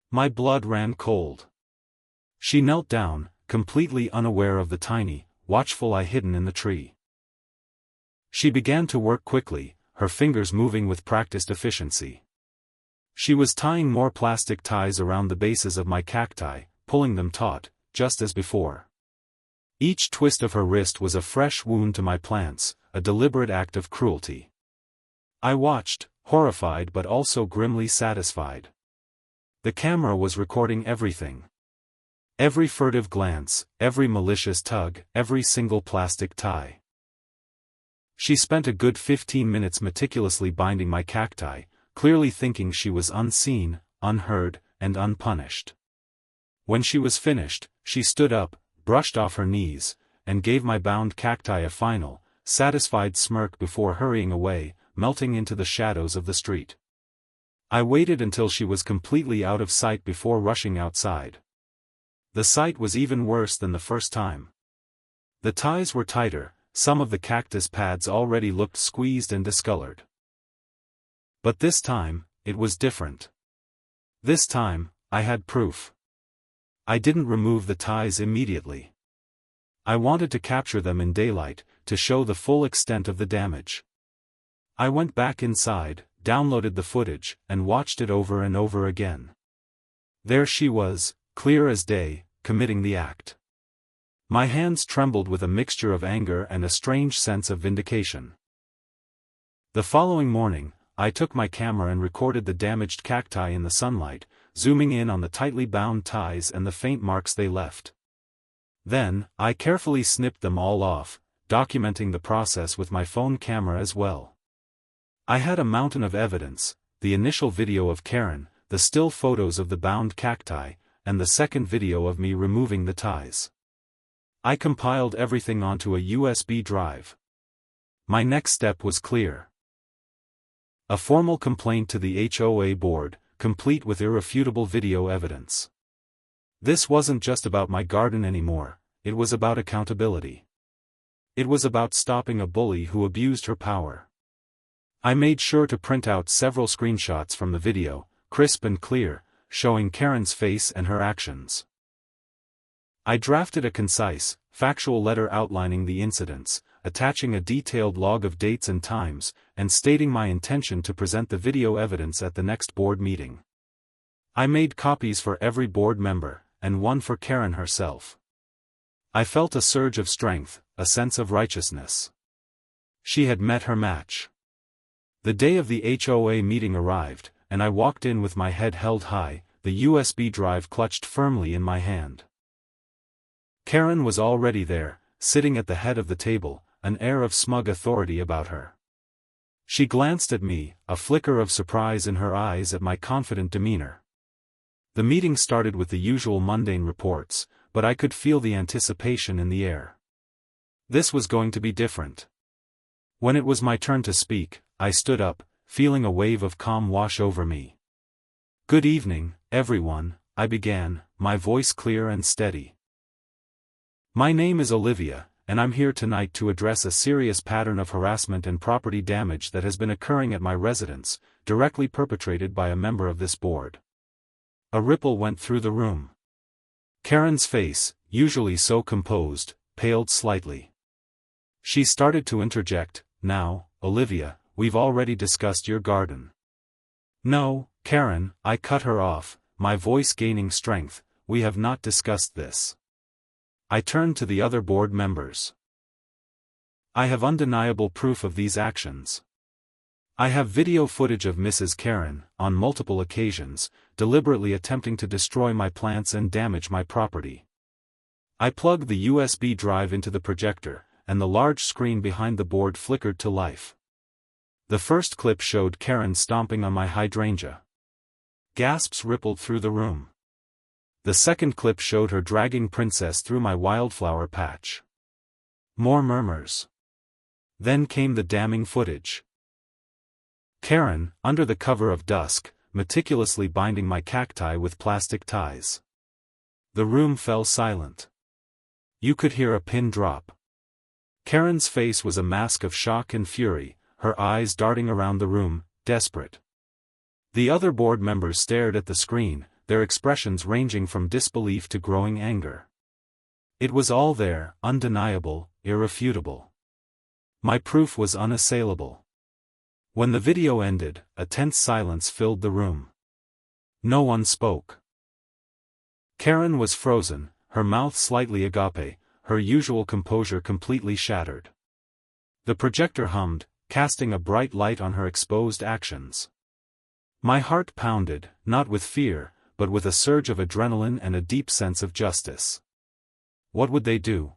My blood ran cold. She knelt down, completely unaware of the tiny, watchful eye hidden in the tree. She began to work quickly, her fingers moving with practiced efficiency. She was tying more plastic ties around the bases of my cacti, pulling them taut, just as before. Each twist of her wrist was a fresh wound to my plants, a deliberate act of cruelty. I watched, horrified but also grimly satisfied. The camera was recording everything. Every furtive glance, every malicious tug, every single plastic tie. She spent a good 15 minutes meticulously binding my cacti, clearly thinking she was unseen, unheard, and unpunished. When she was finished, she stood up, brushed off her knees, and gave my bound cacti a final, satisfied smirk before hurrying away, melting into the shadows of the street. I waited until she was completely out of sight before rushing outside. The sight was even worse than the first time. The ties were tighter, some of the cactus pads already looked squeezed and discolored. But this time, it was different. This time, I had proof. I didn't remove the ties immediately. I wanted to capture them in daylight, to show the full extent of the damage. I went back inside, downloaded the footage, and watched it over and over again. There she was, clear as day, committing the act. My hands trembled with a mixture of anger and a strange sense of vindication. The following morning, I took my camera and recorded the damaged cacti in the sunlight, zooming in on the tightly bound ties and the faint marks they left. Then, I carefully snipped them all off, documenting the process with my phone camera as well. I had a mountain of evidence, the initial video of Karen, the still photos of the bound cacti, and the second video of me removing the ties. I compiled everything onto a USB drive. My next step was clear. A formal complaint to the HOA board, complete with irrefutable video evidence. This wasn't just about my garden anymore, it was about accountability. It was about stopping a bully who abused her power. I made sure to print out several screenshots from the video, crisp and clear, showing Karen's face and her actions. I drafted a concise, factual letter outlining the incidents, attaching a detailed log of dates and times, and stating my intention to present the video evidence at the next board meeting. I made copies for every board member, and one for Karen herself. I felt a surge of strength, a sense of righteousness. She had met her match. The day of the HOA meeting arrived, and I walked in with my head held high, the USB drive clutched firmly in my hand. Karen was already there, sitting at the head of the table, an air of smug authority about her. She glanced at me, a flicker of surprise in her eyes at my confident demeanor. The meeting started with the usual mundane reports, but I could feel the anticipation in the air. This was going to be different. When it was my turn to speak, I stood up, feeling a wave of calm wash over me. "Good evening, everyone," I began, my voice clear and steady. "My name is Olivia, and I'm here tonight to address a serious pattern of harassment and property damage that has been occurring at my residence, directly perpetrated by a member of this board." A ripple went through the room. Karen's face, usually so composed, paled slightly. She started to interject, "Now, Olivia, we've already discussed your garden." "No, Karen," I cut her off, my voice gaining strength, "we have not discussed this." I turned to the other board members. "I have undeniable proof of these actions. I have video footage of Mrs. Karen, on multiple occasions, deliberately attempting to destroy my plants and damage my property." I plugged the USB drive into the projector, and the large screen behind the board flickered to life. The first clip showed Karen stomping on my hydrangea. Gasps rippled through the room. The second clip showed her dragging Princess through my wildflower patch. More murmurs. Then came the damning footage. Karen, under the cover of dusk, meticulously binding my cacti with plastic ties. The room fell silent. You could hear a pin drop. Karen's face was a mask of shock and fury, her eyes darting around the room, desperate. The other board members stared at the screen, their expressions ranging from disbelief to growing anger. It was all there, undeniable, irrefutable. My proof was unassailable. When the video ended, a tense silence filled the room. No one spoke. Karen was frozen, her mouth slightly agape, her usual composure completely shattered. The projector hummed, casting a bright light on her exposed actions. My heart pounded, not with fear, but with a surge of adrenaline and a deep sense of justice. What would they do?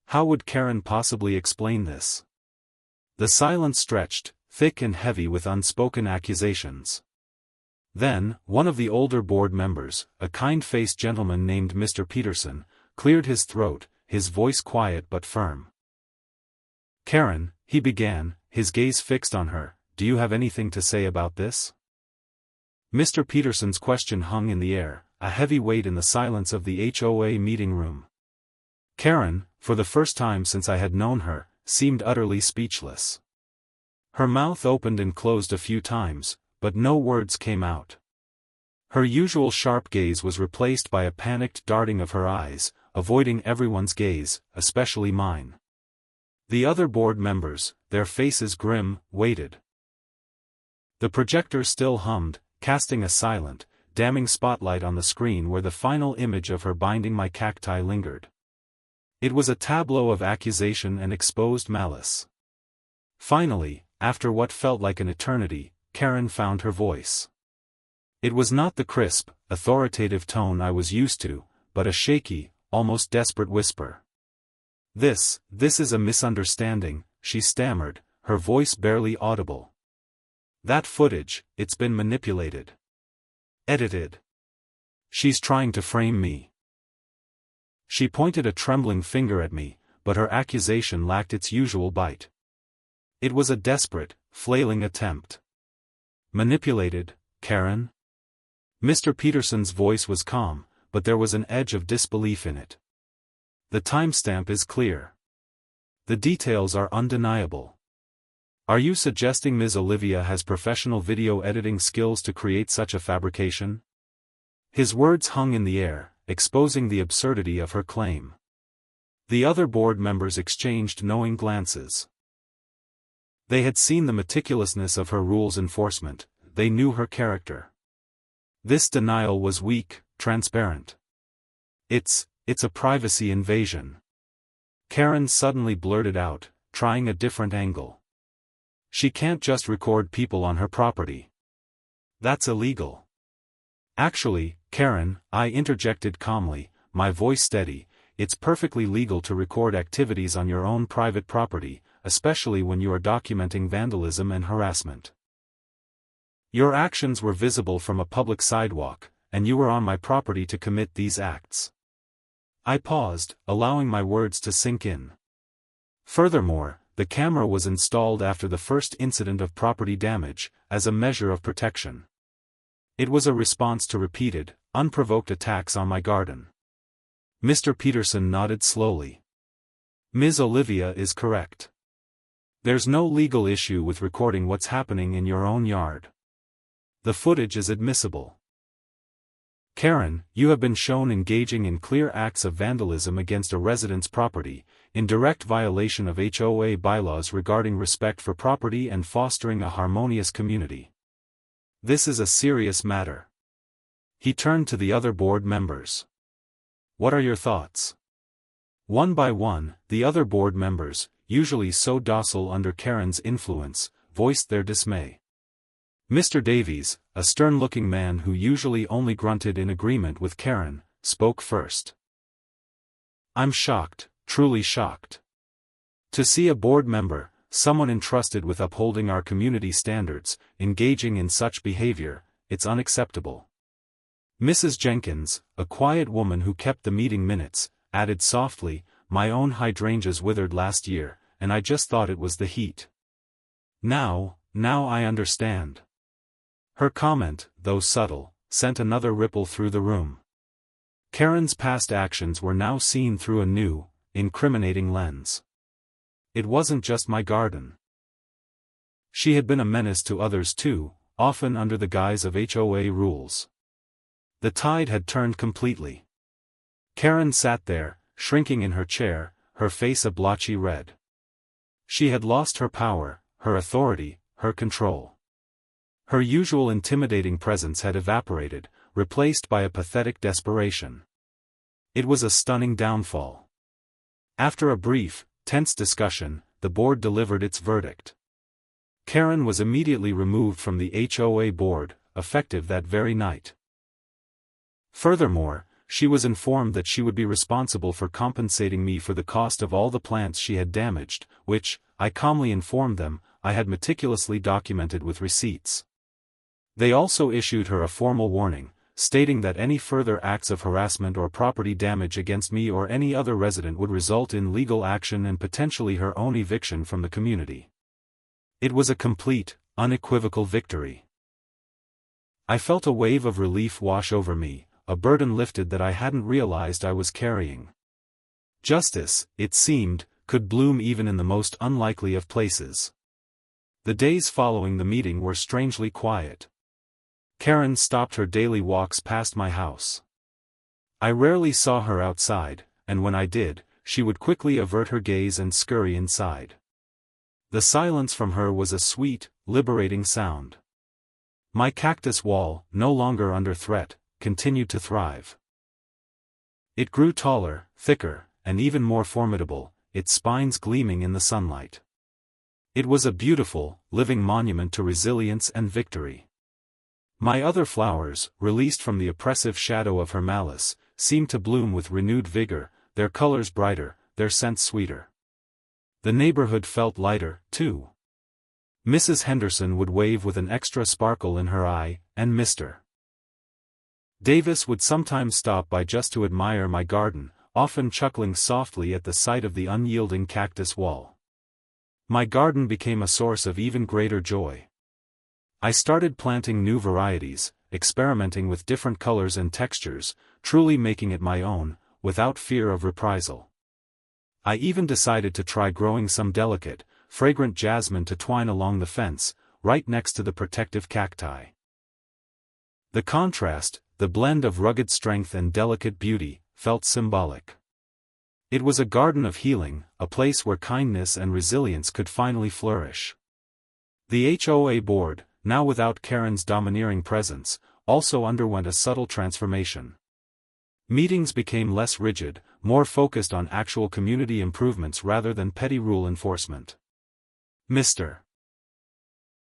How would Karen possibly explain this? The silence stretched, thick and heavy with unspoken accusations. Then, one of the older board members, a kind-faced gentleman named Mr. Peterson, cleared his throat, his voice quiet but firm. "Karen," he began, his gaze fixed on her, "do you have anything to say about this?" Mr. Peterson's question hung in the air, a heavy weight in the silence of the HOA meeting room. Karen, for the first time since I had known her, seemed utterly speechless. Her mouth opened and closed a few times, but no words came out. Her usual sharp gaze was replaced by a panicked darting of her eyes, avoiding everyone's gaze, especially mine. The other board members, their faces grim, waited. The projector still hummed, casting a silent, damning spotlight on the screen where the final image of her binding my cacti lingered. It was a tableau of accusation and exposed malice. Finally, after what felt like an eternity, Karen found her voice. It was not the crisp, authoritative tone I was used to, but a shaky, almost desperate whisper. This is a misunderstanding," she stammered, her voice barely audible. "That footage, it's been manipulated. Edited. She's trying to frame me." She pointed a trembling finger at me, but her accusation lacked its usual bite. It was a desperate, flailing attempt. Manipulated, Karen? Mr. Peterson's voice was calm, but there was an edge of disbelief in it. The timestamp is clear. The details are undeniable. Are you suggesting Ms. Olivia has professional video editing skills to create such a fabrication? His words hung in the air, exposing the absurdity of her claim. The other board members exchanged knowing glances. They had seen the meticulousness of her rules enforcement, they knew her character. This denial was weak, transparent. It's a privacy invasion. Karen suddenly blurted out, trying a different angle. She can't just record people on her property. That's illegal. Actually, Karen, I interjected calmly, my voice steady, it's perfectly legal to record activities on your own private property, especially when you are documenting vandalism and harassment. Your actions were visible from a public sidewalk, and you were on my property to commit these acts. I paused, allowing my words to sink in. Furthermore, the camera was installed after the first incident of property damage, as a measure of protection. It was a response to repeated, unprovoked attacks on my garden. Mr. Peterson nodded slowly. Ms. Olivia is correct. There's no legal issue with recording what's happening in your own yard. The footage is admissible. Karen, you have been shown engaging in clear acts of vandalism against a resident's property, in direct violation of HOA bylaws regarding respect for property and fostering a harmonious community. This is a serious matter. He turned to the other board members. What are your thoughts? One by one, the other board members, usually so docile under Karen's influence, voiced their dismay. Mr. Davies, a stern-looking man who usually only grunted in agreement with Karen, spoke first. I'm shocked, truly shocked. To see a board member, someone entrusted with upholding our community standards, engaging in such behavior, it's unacceptable. Mrs. Jenkins, a quiet woman who kept the meeting minutes, added softly, my own hydrangeas withered last year, and I just thought it was the heat. Now I understand. Her comment, though subtle, sent another ripple through the room. Karen's past actions were now seen through a new, incriminating lens. It wasn't just my garden. She had been a menace to others too, often under the guise of HOA rules. The tide had turned completely. Karen sat there, shrinking in her chair, her face a blotchy red. She had lost her power, her authority, her control. Her usual intimidating presence had evaporated, replaced by a pathetic desperation. It was a stunning downfall. After a brief, tense discussion, the board delivered its verdict. Karen was immediately removed from the HOA board, effective that very night. Furthermore, she was informed that she would be responsible for compensating me for the cost of all the plants she had damaged, which, I calmly informed them, I had meticulously documented with receipts. They also issued her a formal warning, stating that any further acts of harassment or property damage against me or any other resident would result in legal action and potentially her own eviction from the community. It was a complete, unequivocal victory. I felt a wave of relief wash over me, a burden lifted that I hadn't realized I was carrying. Justice, it seemed, could bloom even in the most unlikely of places. The days following the meeting were strangely quiet. Karen stopped her daily walks past my house. I rarely saw her outside, and when I did, she would quickly avert her gaze and scurry inside. The silence from her was a sweet, liberating sound. My cactus wall, no longer under threat, continued to thrive. It grew taller, thicker, and even more formidable, its spines gleaming in the sunlight. It was a beautiful, living monument to resilience and victory. My other flowers, released from the oppressive shadow of her malice, seemed to bloom with renewed vigor, their colors brighter, their scents sweeter. The neighborhood felt lighter, too. Mrs. Henderson would wave with an extra sparkle in her eye, and Mr. Davis would sometimes stop by just to admire my garden, often chuckling softly at the sight of the unyielding cactus wall. My garden became a source of even greater joy. I started planting new varieties, experimenting with different colors and textures, truly making it my own, without fear of reprisal. I even decided to try growing some delicate, fragrant jasmine to twine along the fence, right next to the protective cacti. The contrast, the blend of rugged strength and delicate beauty, felt symbolic. It was a garden of healing, a place where kindness and resilience could finally flourish. The HOA board, now without Karen's domineering presence, also underwent a subtle transformation. Meetings became less rigid, more focused on actual community improvements rather than petty rule enforcement. Mr.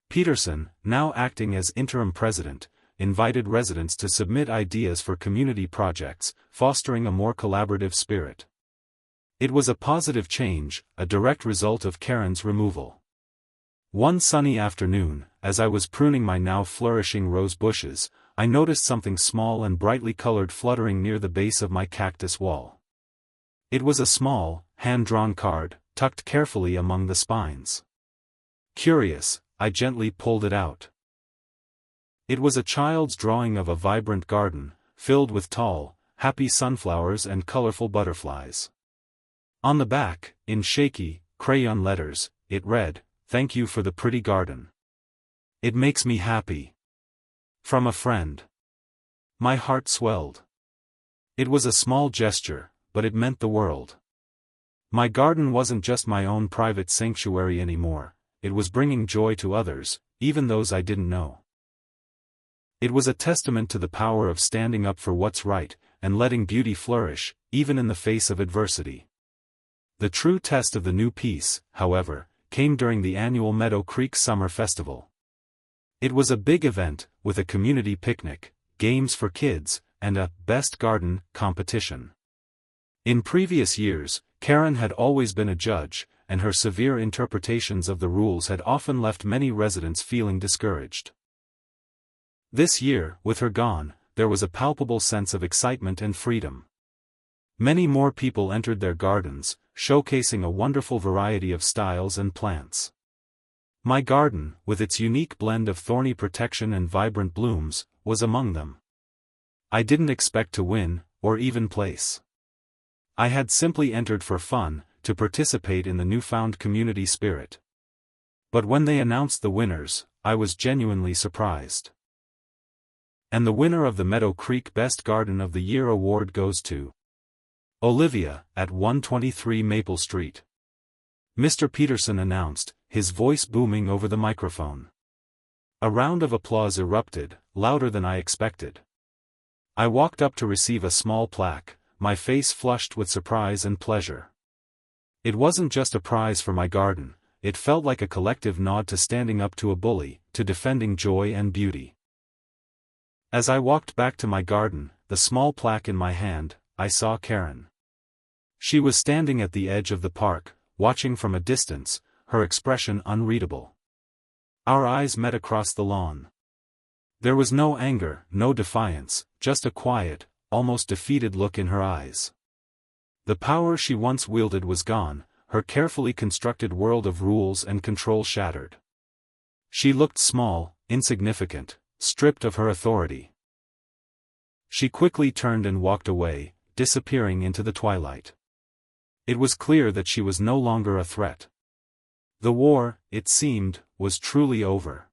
Peterson, now acting as interim president, invited residents to submit ideas for community projects, fostering a more collaborative spirit. It was a positive change, a direct result of Karen's removal. One sunny afternoon, as I was pruning my now flourishing rose bushes, I noticed something small and brightly colored fluttering near the base of my cactus wall. It was a small, hand-drawn card, tucked carefully among the spines. Curious, I gently pulled it out. It was a child's drawing of a vibrant garden, filled with tall, happy sunflowers and colorful butterflies. On the back, in shaky, crayon letters, it read, "Thank you for the pretty garden. It makes me happy. From a friend." My heart swelled. It was a small gesture, but it meant the world. My garden wasn't just my own private sanctuary anymore, it was bringing joy to others, even those I didn't know. It was a testament to the power of standing up for what's right, and letting beauty flourish, even in the face of adversity. The true test of the new piece, however, came during the annual Meadow Creek Summer Festival. It was a big event, with a community picnic, games for kids, and a Best Garden competition. In previous years, Karen had always been a judge, and her severe interpretations of the rules had often left many residents feeling discouraged. This year, with her gone, there was a palpable sense of excitement and freedom. Many more people entered their gardens, showcasing a wonderful variety of styles and plants. My garden, with its unique blend of thorny protection and vibrant blooms, was among them. I didn't expect to win, or even place. I had simply entered for fun, to participate in the newfound community spirit. But when they announced the winners, I was genuinely surprised. And the winner of the Meadow Creek Best Garden of the Year award goes to Olivia, at 123 Maple Street. Mr. Peterson announced, his voice booming over the microphone. A round of applause erupted, louder than I expected. I walked up to receive a small plaque, my face flushed with surprise and pleasure. It wasn't just a prize for my garden, it felt like a collective nod to standing up to a bully, to defending joy and beauty. As I walked back to my garden, the small plaque in my hand, I saw Karen. She was standing at the edge of the park, watching from a distance, her expression unreadable. Our eyes met across the lawn. There was no anger, no defiance, just a quiet, almost defeated look in her eyes. The power she once wielded was gone, her carefully constructed world of rules and control shattered. She looked small, insignificant, stripped of her authority. She quickly turned and walked away, disappearing into the twilight. It was clear that she was no longer a threat. The war, it seemed, was truly over.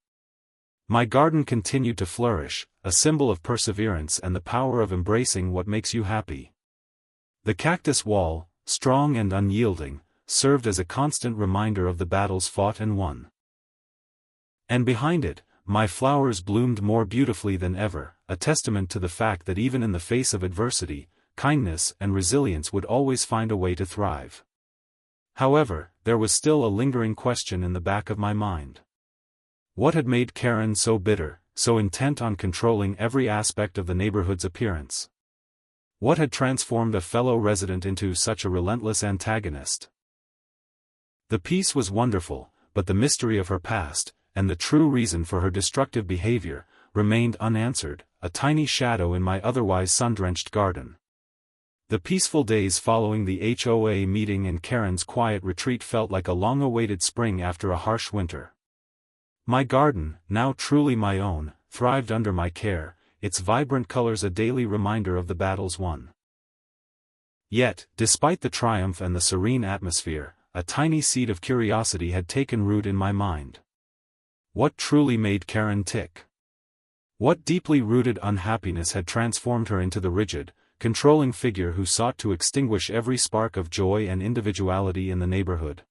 My garden continued to flourish, a symbol of perseverance and the power of embracing what makes you happy. The cactus wall, strong and unyielding, served as a constant reminder of the battles fought and won. And behind it, my flowers bloomed more beautifully than ever, a testament to the fact that even in the face of adversity, kindness and resilience would always find a way to thrive. However, there was still a lingering question in the back of my mind. What had made Karen so bitter, so intent on controlling every aspect of the neighborhood's appearance? What had transformed a fellow resident into such a relentless antagonist? The piece was wonderful, but the mystery of her past, and the true reason for her destructive behavior, remained unanswered, a tiny shadow in my otherwise sun-drenched garden. The peaceful days following the HOA meeting and Karen's quiet retreat felt like a long-awaited spring after a harsh winter. My garden, now truly my own, thrived under my care, its vibrant colors a daily reminder of the battles won. Yet, despite the triumph and the serene atmosphere, a tiny seed of curiosity had taken root in my mind. What truly made Karen tick? What deeply rooted unhappiness had transformed her into the rigid, controlling figure who sought to extinguish every spark of joy and individuality in the neighborhood?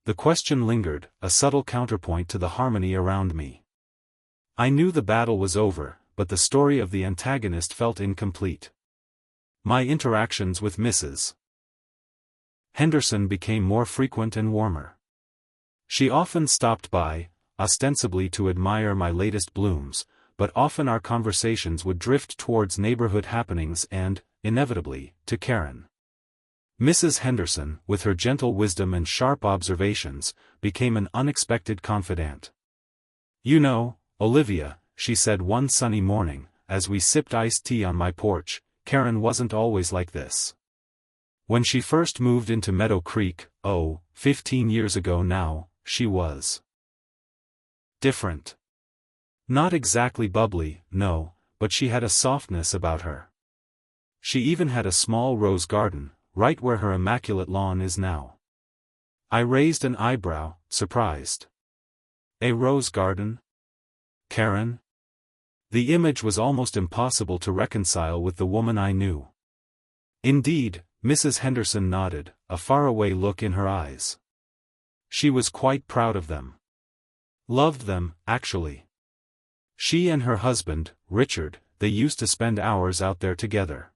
The question lingered, a subtle counterpoint to the harmony around me. I knew the battle was over, but the story of the antagonist felt incomplete. My interactions with Mrs. Henderson became more frequent and warmer. She often stopped by, ostensibly to admire my latest blooms, but often our conversations would drift towards neighborhood happenings and, inevitably, to Karen. Mrs. Henderson, with her gentle wisdom and sharp observations, became an unexpected confidant. "You know, Olivia," she said one sunny morning, as we sipped iced tea on my porch, "Karen wasn't always like this. When she first moved into Meadow Creek, 15 years ago now, she was different. Not exactly bubbly, no, but she had a softness about her. She even had a small rose garden, right where her immaculate lawn is now." I raised an eyebrow, surprised. A rose garden? Karen? The image was almost impossible to reconcile with the woman I knew. Indeed, Mrs. Henderson nodded, a faraway look in her eyes. She was quite proud of them. Loved them, actually. She and her husband, Richard, they used to spend hours out there together.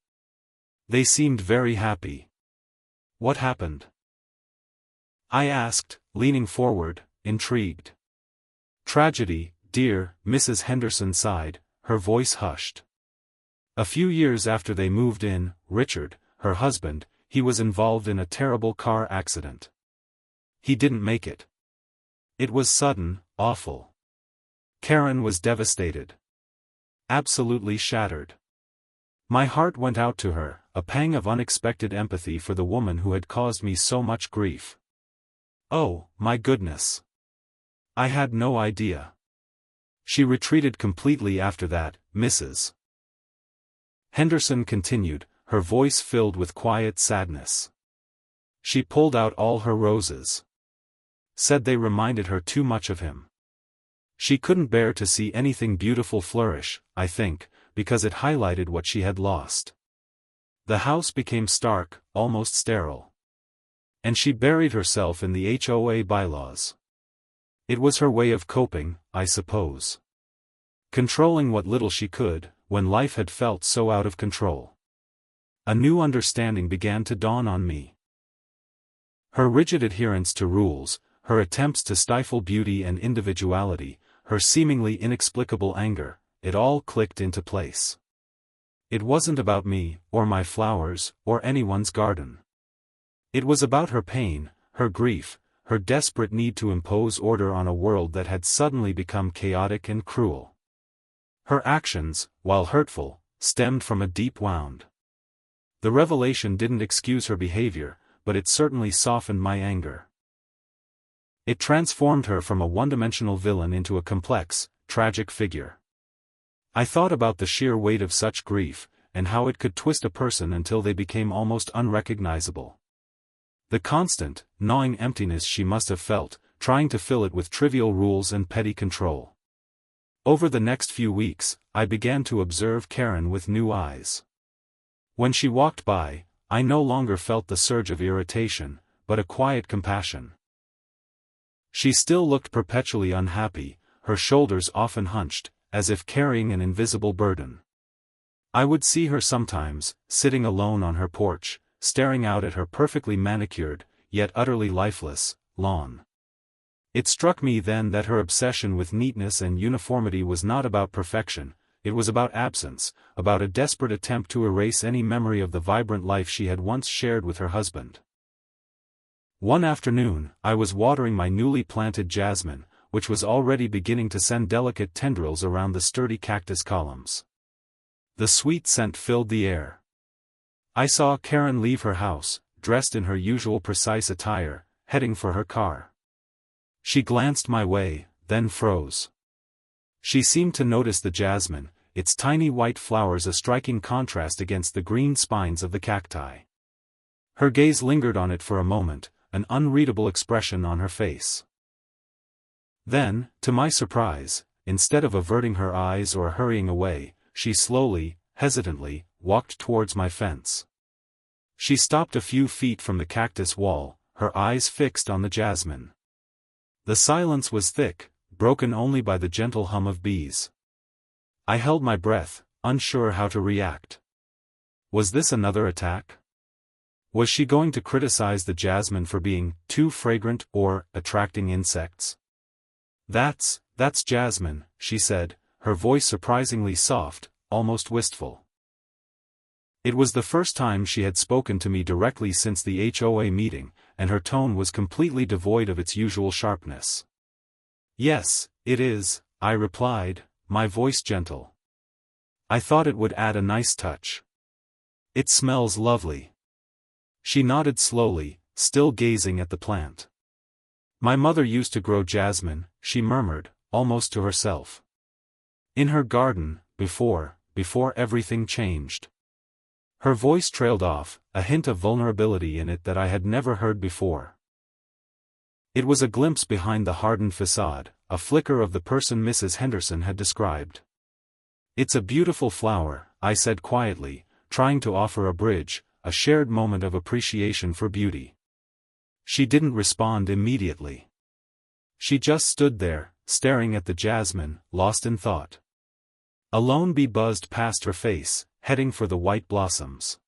They seemed very happy. What happened? I asked, leaning forward, intrigued. Tragedy, dear, Mrs. Henderson sighed, her voice hushed. A few years after they moved in, Richard, her husband, he was involved in a terrible car accident. He didn't make it. It was sudden, awful. Karen was devastated. Absolutely shattered. My heart went out to her, a pang of unexpected empathy for the woman who had caused me so much grief. Oh, my goodness. I had no idea. She retreated completely after that, Mrs. Henderson continued, her voice filled with quiet sadness. She pulled out all her roses. Said they reminded her too much of him. She couldn't bear to see anything beautiful flourish, I think, because it highlighted what she had lost. The house became stark, almost sterile. And she buried herself in the HOA bylaws. It was her way of coping, I suppose. Controlling what little she could, when life had felt so out of control. A new understanding began to dawn on me. Her rigid adherence to rules, her attempts to stifle beauty and individuality, her seemingly inexplicable anger, it all clicked into place. It wasn't about me, or my flowers, or anyone's garden. It was about her pain, her grief, her desperate need to impose order on a world that had suddenly become chaotic and cruel. Her actions, while hurtful, stemmed from a deep wound. The revelation didn't excuse her behavior, but it certainly softened my anger. It transformed her from a one-dimensional villain into a complex, tragic figure. I thought about the sheer weight of such grief, and how it could twist a person until they became almost unrecognizable. The constant, gnawing emptiness she must have felt, trying to fill it with trivial rules and petty control. Over the next few weeks, I began to observe Karen with new eyes. When she walked by, I no longer felt the surge of irritation, but a quiet compassion. She still looked perpetually unhappy, her shoulders often hunched, as if carrying an invisible burden. I would see her sometimes, sitting alone on her porch, staring out at her perfectly manicured, yet utterly lifeless, lawn. It struck me then that her obsession with neatness and uniformity was not about perfection, it was about absence, about a desperate attempt to erase any memory of the vibrant life she had once shared with her husband. One afternoon, I was watering my newly planted jasmine, which was already beginning to send delicate tendrils around the sturdy cactus columns. The sweet scent filled the air. I saw Karen leave her house, dressed in her usual precise attire, heading for her car. She glanced my way, then froze. She seemed to notice the jasmine, its tiny white flowers a striking contrast against the green spines of the cacti. Her gaze lingered on it for a moment, an unreadable expression on her face. Then, to my surprise, instead of averting her eyes or hurrying away, she slowly, hesitantly, walked towards my fence. She stopped a few feet from the cactus wall, her eyes fixed on the jasmine. The silence was thick, broken only by the gentle hum of bees. I held my breath, unsure how to react. Was this another attack? Was she going to criticize the jasmine for being too fragrant or attracting insects? That's jasmine, she said, her voice surprisingly soft, almost wistful. It was the first time she had spoken to me directly since the HOA meeting, and her tone was completely devoid of its usual sharpness. Yes, it is, I replied, my voice gentle. I thought it would add a nice touch. It smells lovely. She nodded slowly, still gazing at the plant. My mother used to grow jasmine, she murmured, almost to herself. In her garden, before everything changed. Her voice trailed off, a hint of vulnerability in it that I had never heard before. It was a glimpse behind the hardened facade, a flicker of the person Mrs. Henderson had described. It's a beautiful flower, I said quietly, trying to offer a bridge, a shared moment of appreciation for beauty. She didn't respond immediately. She just stood there, staring at the jasmine, lost in thought. A lone bee buzzed past her face, heading for the white blossoms.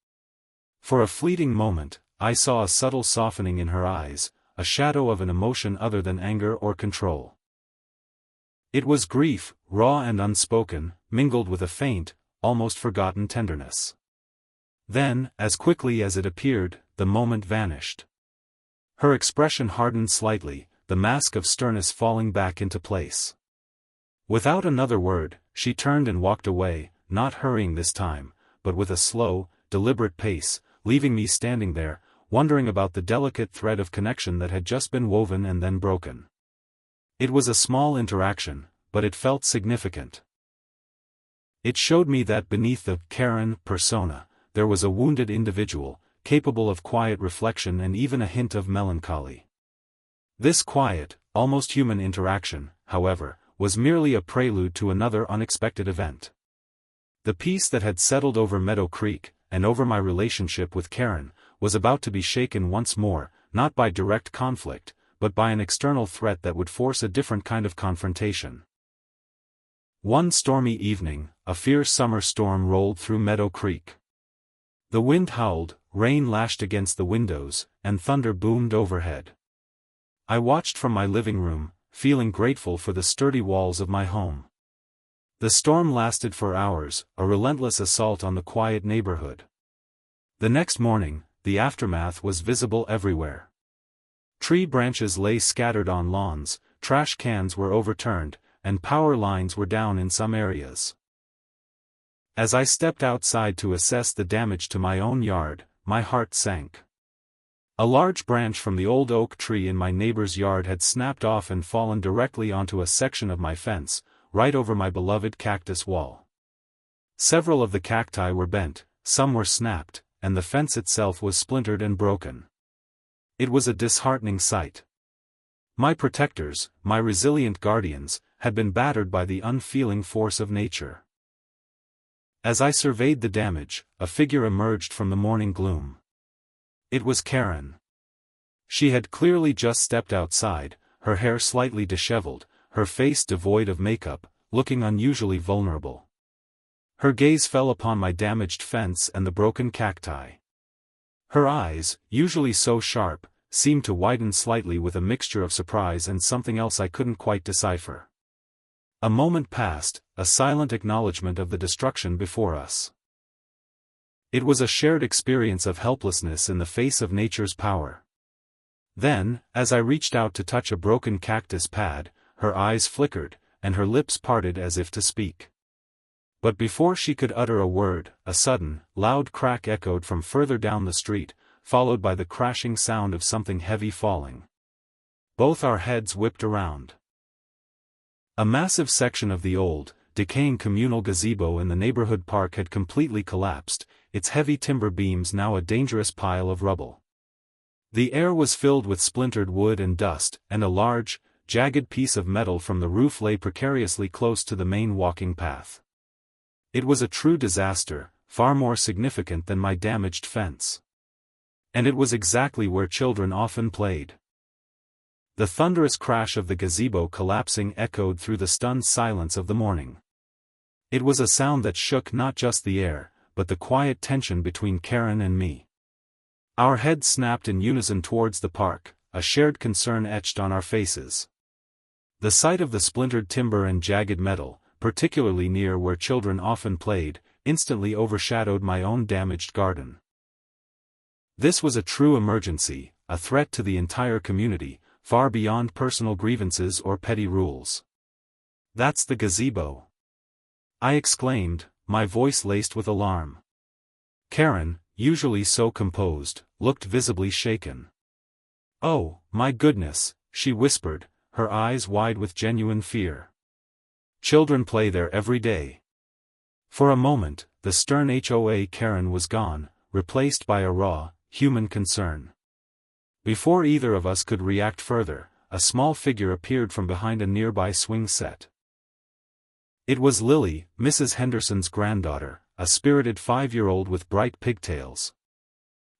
For a fleeting moment, I saw a subtle softening in her eyes, a shadow of an emotion other than anger or control. It was grief, raw and unspoken, mingled with a faint, almost forgotten tenderness. Then, as quickly as it appeared, the moment vanished. Her expression hardened slightly, the mask of sternness falling back into place. Without another word, she turned and walked away, not hurrying this time, but with a slow, deliberate pace, leaving me standing there, wondering about the delicate thread of connection that had just been woven and then broken. It was a small interaction, but it felt significant. It showed me that beneath the Karen persona, there was a wounded individual, capable of quiet reflection and even a hint of melancholy. This quiet, almost human interaction, however, was merely a prelude to another unexpected event. The peace that had settled over Meadow Creek, and over my relationship with Karen, was about to be shaken once more, not by direct conflict, but by an external threat that would force a different kind of confrontation. One stormy evening, a fierce summer storm rolled through Meadow Creek. The wind howled, rain lashed against the windows, and thunder boomed overhead. I watched from my living room, feeling grateful for the sturdy walls of my home. The storm lasted for hours, a relentless assault on the quiet neighborhood. The next morning, the aftermath was visible everywhere. Tree branches lay scattered on lawns, trash cans were overturned, and power lines were down in some areas. As I stepped outside to assess the damage to my own yard, my heart sank. A large branch from the old oak tree in my neighbor's yard had snapped off and fallen directly onto a section of my fence, right over my beloved cactus wall. Several of the cacti were bent, some were snapped, and the fence itself was splintered and broken. It was a disheartening sight. My protectors, my resilient guardians, had been battered by the unfeeling force of nature. As I surveyed the damage, a figure emerged from the morning gloom. It was Karen. She had clearly just stepped outside, her hair slightly disheveled, her face devoid of makeup, looking unusually vulnerable. Her gaze fell upon my damaged fence and the broken cacti. Her eyes, usually so sharp, seemed to widen slightly with a mixture of surprise and something else I couldn't quite decipher. A moment passed, a silent acknowledgement of the destruction before us. It was a shared experience of helplessness in the face of nature's power. Then, as I reached out to touch a broken cactus pad, her eyes flickered, and her lips parted as if to speak. But before she could utter a word, a sudden, loud crack echoed from further down the street, followed by the crashing sound of something heavy falling. Both our heads whipped around. A massive section of the old, decaying communal gazebo in the neighborhood park had completely collapsed, its heavy timber beams now a dangerous pile of rubble. The air was filled with splintered wood and dust, and a large, jagged piece of metal from the roof lay precariously close to the main walking path. It was a true disaster, far more significant than my damaged fence. And it was exactly where children often played. The thunderous crash of the gazebo collapsing echoed through the stunned silence of the morning. It was a sound that shook not just the air, but the quiet tension between Karen and me. Our heads snapped in unison towards the park, a shared concern etched on our faces. The sight of the splintered timber and jagged metal, particularly near where children often played, instantly overshadowed my own damaged garden. This was a true emergency, a threat to the entire community, far beyond personal grievances or petty rules. "That's the gazebo!" I exclaimed, my voice laced with alarm. Karen, usually so composed, looked visibly shaken. "Oh, my goodness," she whispered, her eyes wide with genuine fear. "Children play there every day." For a moment, the stern HOA Karen was gone, replaced by a raw, human concern. Before either of us could react further, a small figure appeared from behind a nearby swing set. It was Lily, Mrs. Henderson's granddaughter, a spirited 5-year-old with bright pigtails.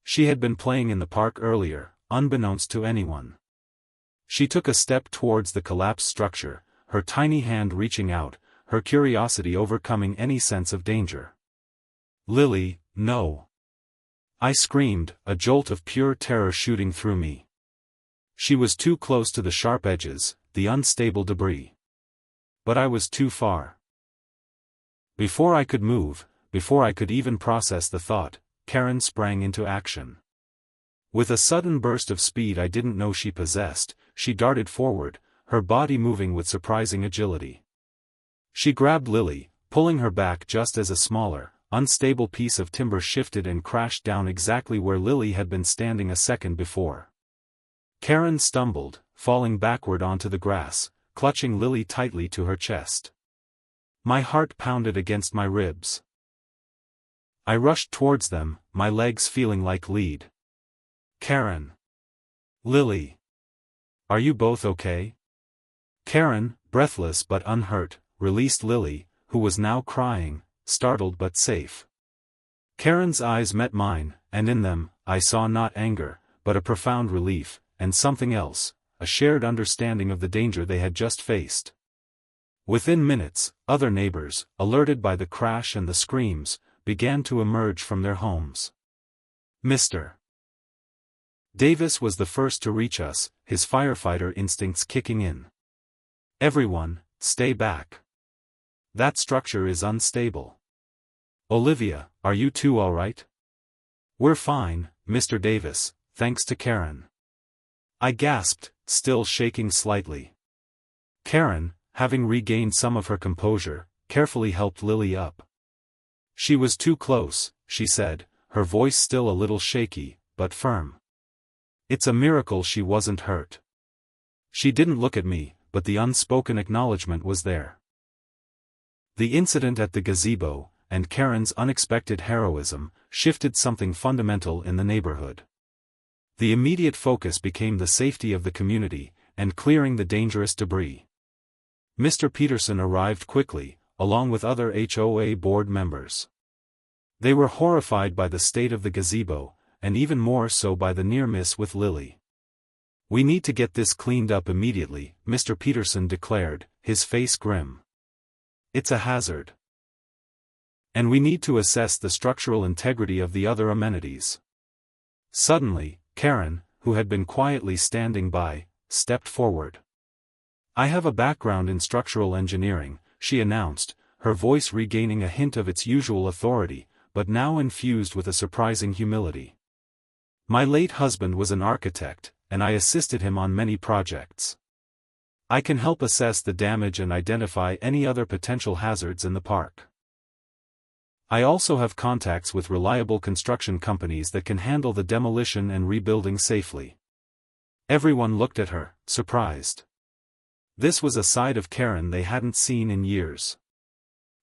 She had been playing in the park earlier, unbeknownst to anyone. She took a step towards the collapsed structure, her tiny hand reaching out, her curiosity overcoming any sense of danger. "Lily, no!" I screamed, a jolt of pure terror shooting through me. She was too close to the sharp edges, the unstable debris. But I was too far. Before I could move, before I could even process the thought, Karen sprang into action. With a sudden burst of speed I didn't know she possessed, she darted forward, her body moving with surprising agility. She grabbed Lily, pulling her back just as a smaller, unstable piece of timber shifted and crashed down exactly where Lily had been standing a second before. Karen stumbled, falling backward onto the grass, clutching Lily tightly to her chest. My heart pounded against my ribs. I rushed towards them, my legs feeling like lead. "Karen! Lily! Are you both okay?" Karen, breathless but unhurt, released Lily, who was now crying, startled but safe. Karen's eyes met mine, and in them, I saw not anger, but a profound relief, and something else, a shared understanding of the danger they had just faced. Within minutes, other neighbors, alerted by the crash and the screams, began to emerge from their homes. Mr. Davis was the first to reach us, his firefighter instincts kicking in. "Everyone, stay back. That structure is unstable." "Olivia, are you two all right?" "We're fine, Mr. Davis, thanks to Karen." I gasped, still shaking slightly. Karen, having regained some of her composure, carefully helped Lily up. "She was too close," she said, her voice still a little shaky, but firm. "It's a miracle she wasn't hurt." She didn't look at me, but the unspoken acknowledgement was there. The incident at the gazebo, and Karen's unexpected heroism, shifted something fundamental in the neighborhood. The immediate focus became the safety of the community, and clearing the dangerous debris. Mr. Peterson arrived quickly, along with other HOA board members. They were horrified by the state of the gazebo, and even more so by the near miss with Lily. "We need to get this cleaned up immediately," Mr. Peterson declared, his face grim. "It's a hazard. And we need to assess the structural integrity of the other amenities." Suddenly, Karen, who had been quietly standing by, stepped forward. "I have a background in structural engineering," she announced, her voice regaining a hint of its usual authority, but now infused with a surprising humility. "My late husband was an architect, and I assisted him on many projects. I can help assess the damage and identify any other potential hazards in the park. I also have contacts with reliable construction companies that can handle the demolition and rebuilding safely." Everyone looked at her, surprised. This was a side of Karen they hadn't seen in years.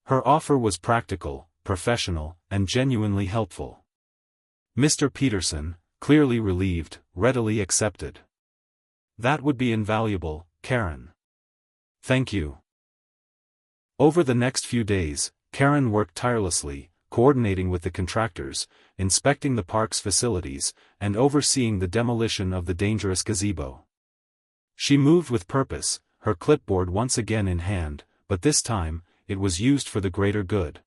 Her offer was practical, professional, and genuinely helpful. Mr. Peterson, clearly relieved, readily accepted. That would be invaluable, Karen. Thank you. Over the next few days, Karen worked tirelessly, coordinating with the contractors, inspecting the park's facilities, and overseeing the demolition of the dangerous gazebo. She moved with purpose, her clipboard once again in hand, but this time, it was used for the greater good.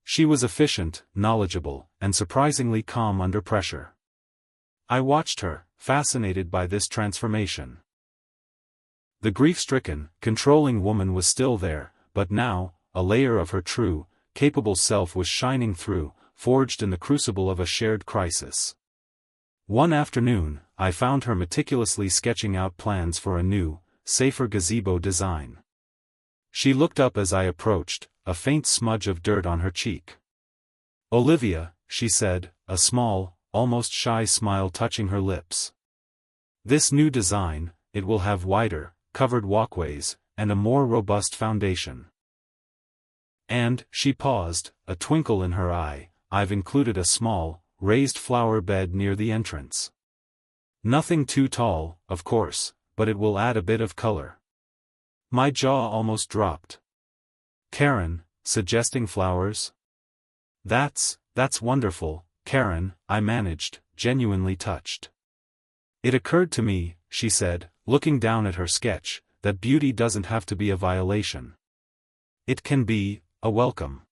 She was efficient, knowledgeable, and surprisingly calm under pressure. I watched her, fascinated by this transformation. The grief-stricken, controlling woman was still there, but now, a layer of her true, capable self was shining through, forged in the crucible of a shared crisis. One afternoon, I found her meticulously sketching out plans for a new, safer gazebo design. She looked up as I approached, a faint smudge of dirt on her cheek. "Olivia," she said, a small, almost shy smile touching her lips. "This new design, it will have wider, covered walkways, and a more robust foundation. And," she paused, a twinkle in her eye, "I've included a small, raised flower bed near the entrance. Nothing too tall, of course, but it will add a bit of color." My jaw almost dropped. "Karen, suggesting flowers? That's wonderful, Karen," I managed, genuinely touched. "It occurred to me," she said, looking down at her sketch, "that beauty doesn't have to be a violation. It can be a welcome.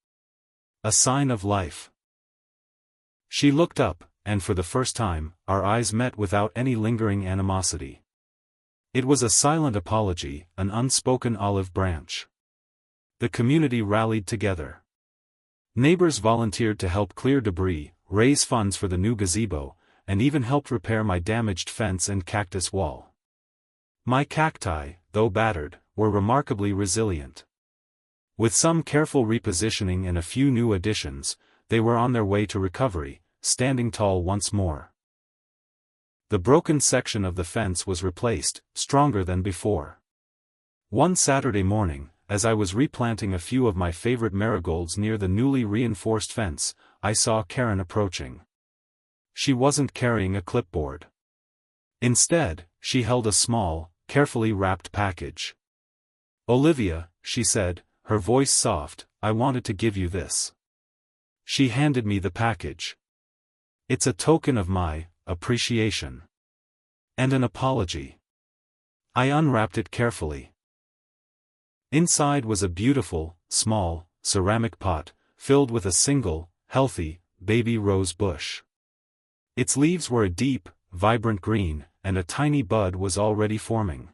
A sign of life." She looked up, and for the first time, our eyes met without any lingering animosity. It was a silent apology, an unspoken olive branch. The community rallied together. Neighbors volunteered to help clear debris, raise funds for the new gazebo, and even helped repair my damaged fence and cactus wall. My cacti, though battered, were remarkably resilient. With some careful repositioning and a few new additions, they were on their way to recovery, standing tall once more. The broken section of the fence was replaced, stronger than before. One Saturday morning, as I was replanting a few of my favorite marigolds near the newly reinforced fence, I saw Karen approaching. She wasn't carrying a clipboard. Instead, she held a small, carefully wrapped package. "Olivia," she said, her voice soft, "I wanted to give you this." She handed me the package. "It's a token of my appreciation. And an apology." I unwrapped it carefully. Inside was a beautiful, small, ceramic pot, filled with a single, healthy, baby rose bush. Its leaves were a deep, vibrant green, and a tiny bud was already forming.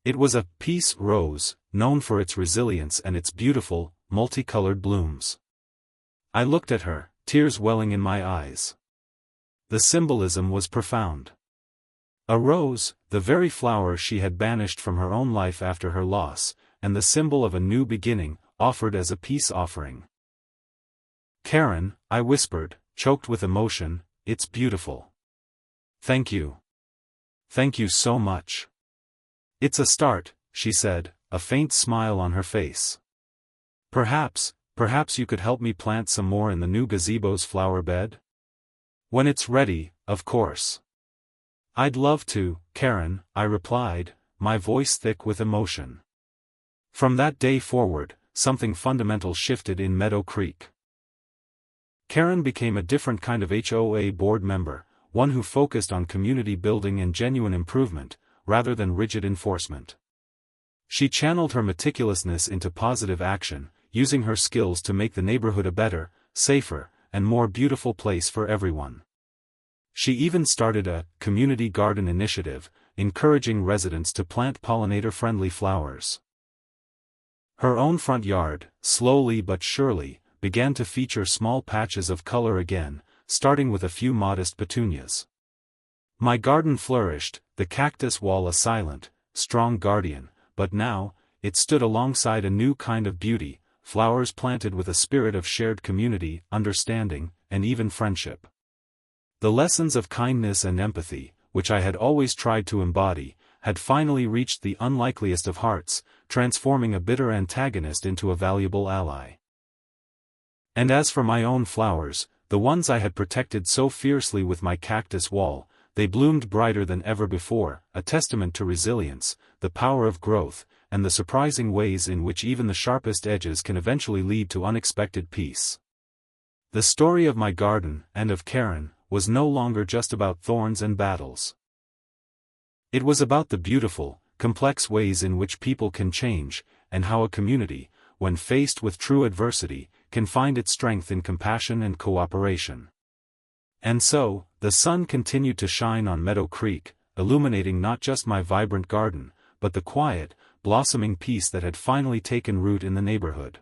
It was a peace rose, known for its resilience and its beautiful, multicolored blooms. I looked at her, tears welling in my eyes. The symbolism was profound. A rose, the very flower she had banished from her own life after her loss, and the symbol of a new beginning, offered as a peace offering. "Karen," I whispered, choked with emotion, "it's beautiful. Thank you. Thank you so much." "It's a start," she said, a faint smile on her face. Perhaps you could help me plant some more in the new gazebo's flower bed? When it's ready, of course." "I'd love to, Karen," I replied, my voice thick with emotion. From that day forward, something fundamental shifted in Meadow Creek. Karen became a different kind of HOA board member, one who focused on community building and genuine improvement, rather than rigid enforcement. She channeled her meticulousness into positive action, using her skills to make the neighborhood a better, safer, and more beautiful place for everyone. She even started a community garden initiative, encouraging residents to plant pollinator-friendly flowers. Her own front yard, slowly but surely, began to feature small patches of color again, starting with a few modest petunias. My garden flourished, the cactus wall a silent, strong guardian, but now, it stood alongside a new kind of beauty, flowers planted with a spirit of shared community, understanding, and even friendship. The lessons of kindness and empathy, which I had always tried to embody, had finally reached the unlikeliest of hearts, transforming a bitter antagonist into a valuable ally. And as for my own flowers, the ones I had protected so fiercely with my cactus wall, they bloomed brighter than ever before, a testament to resilience, the power of growth, and the surprising ways in which even the sharpest edges can eventually lead to unexpected peace. The story of my garden, and of Karen, was no longer just about thorns and battles. It was about the beautiful, complex ways in which people can change, and how a community, when faced with true adversity, can find its strength in compassion and cooperation. And so, the sun continued to shine on Meadow Creek, illuminating not just my vibrant garden, but the quiet, blossoming peace that had finally taken root in the neighborhood.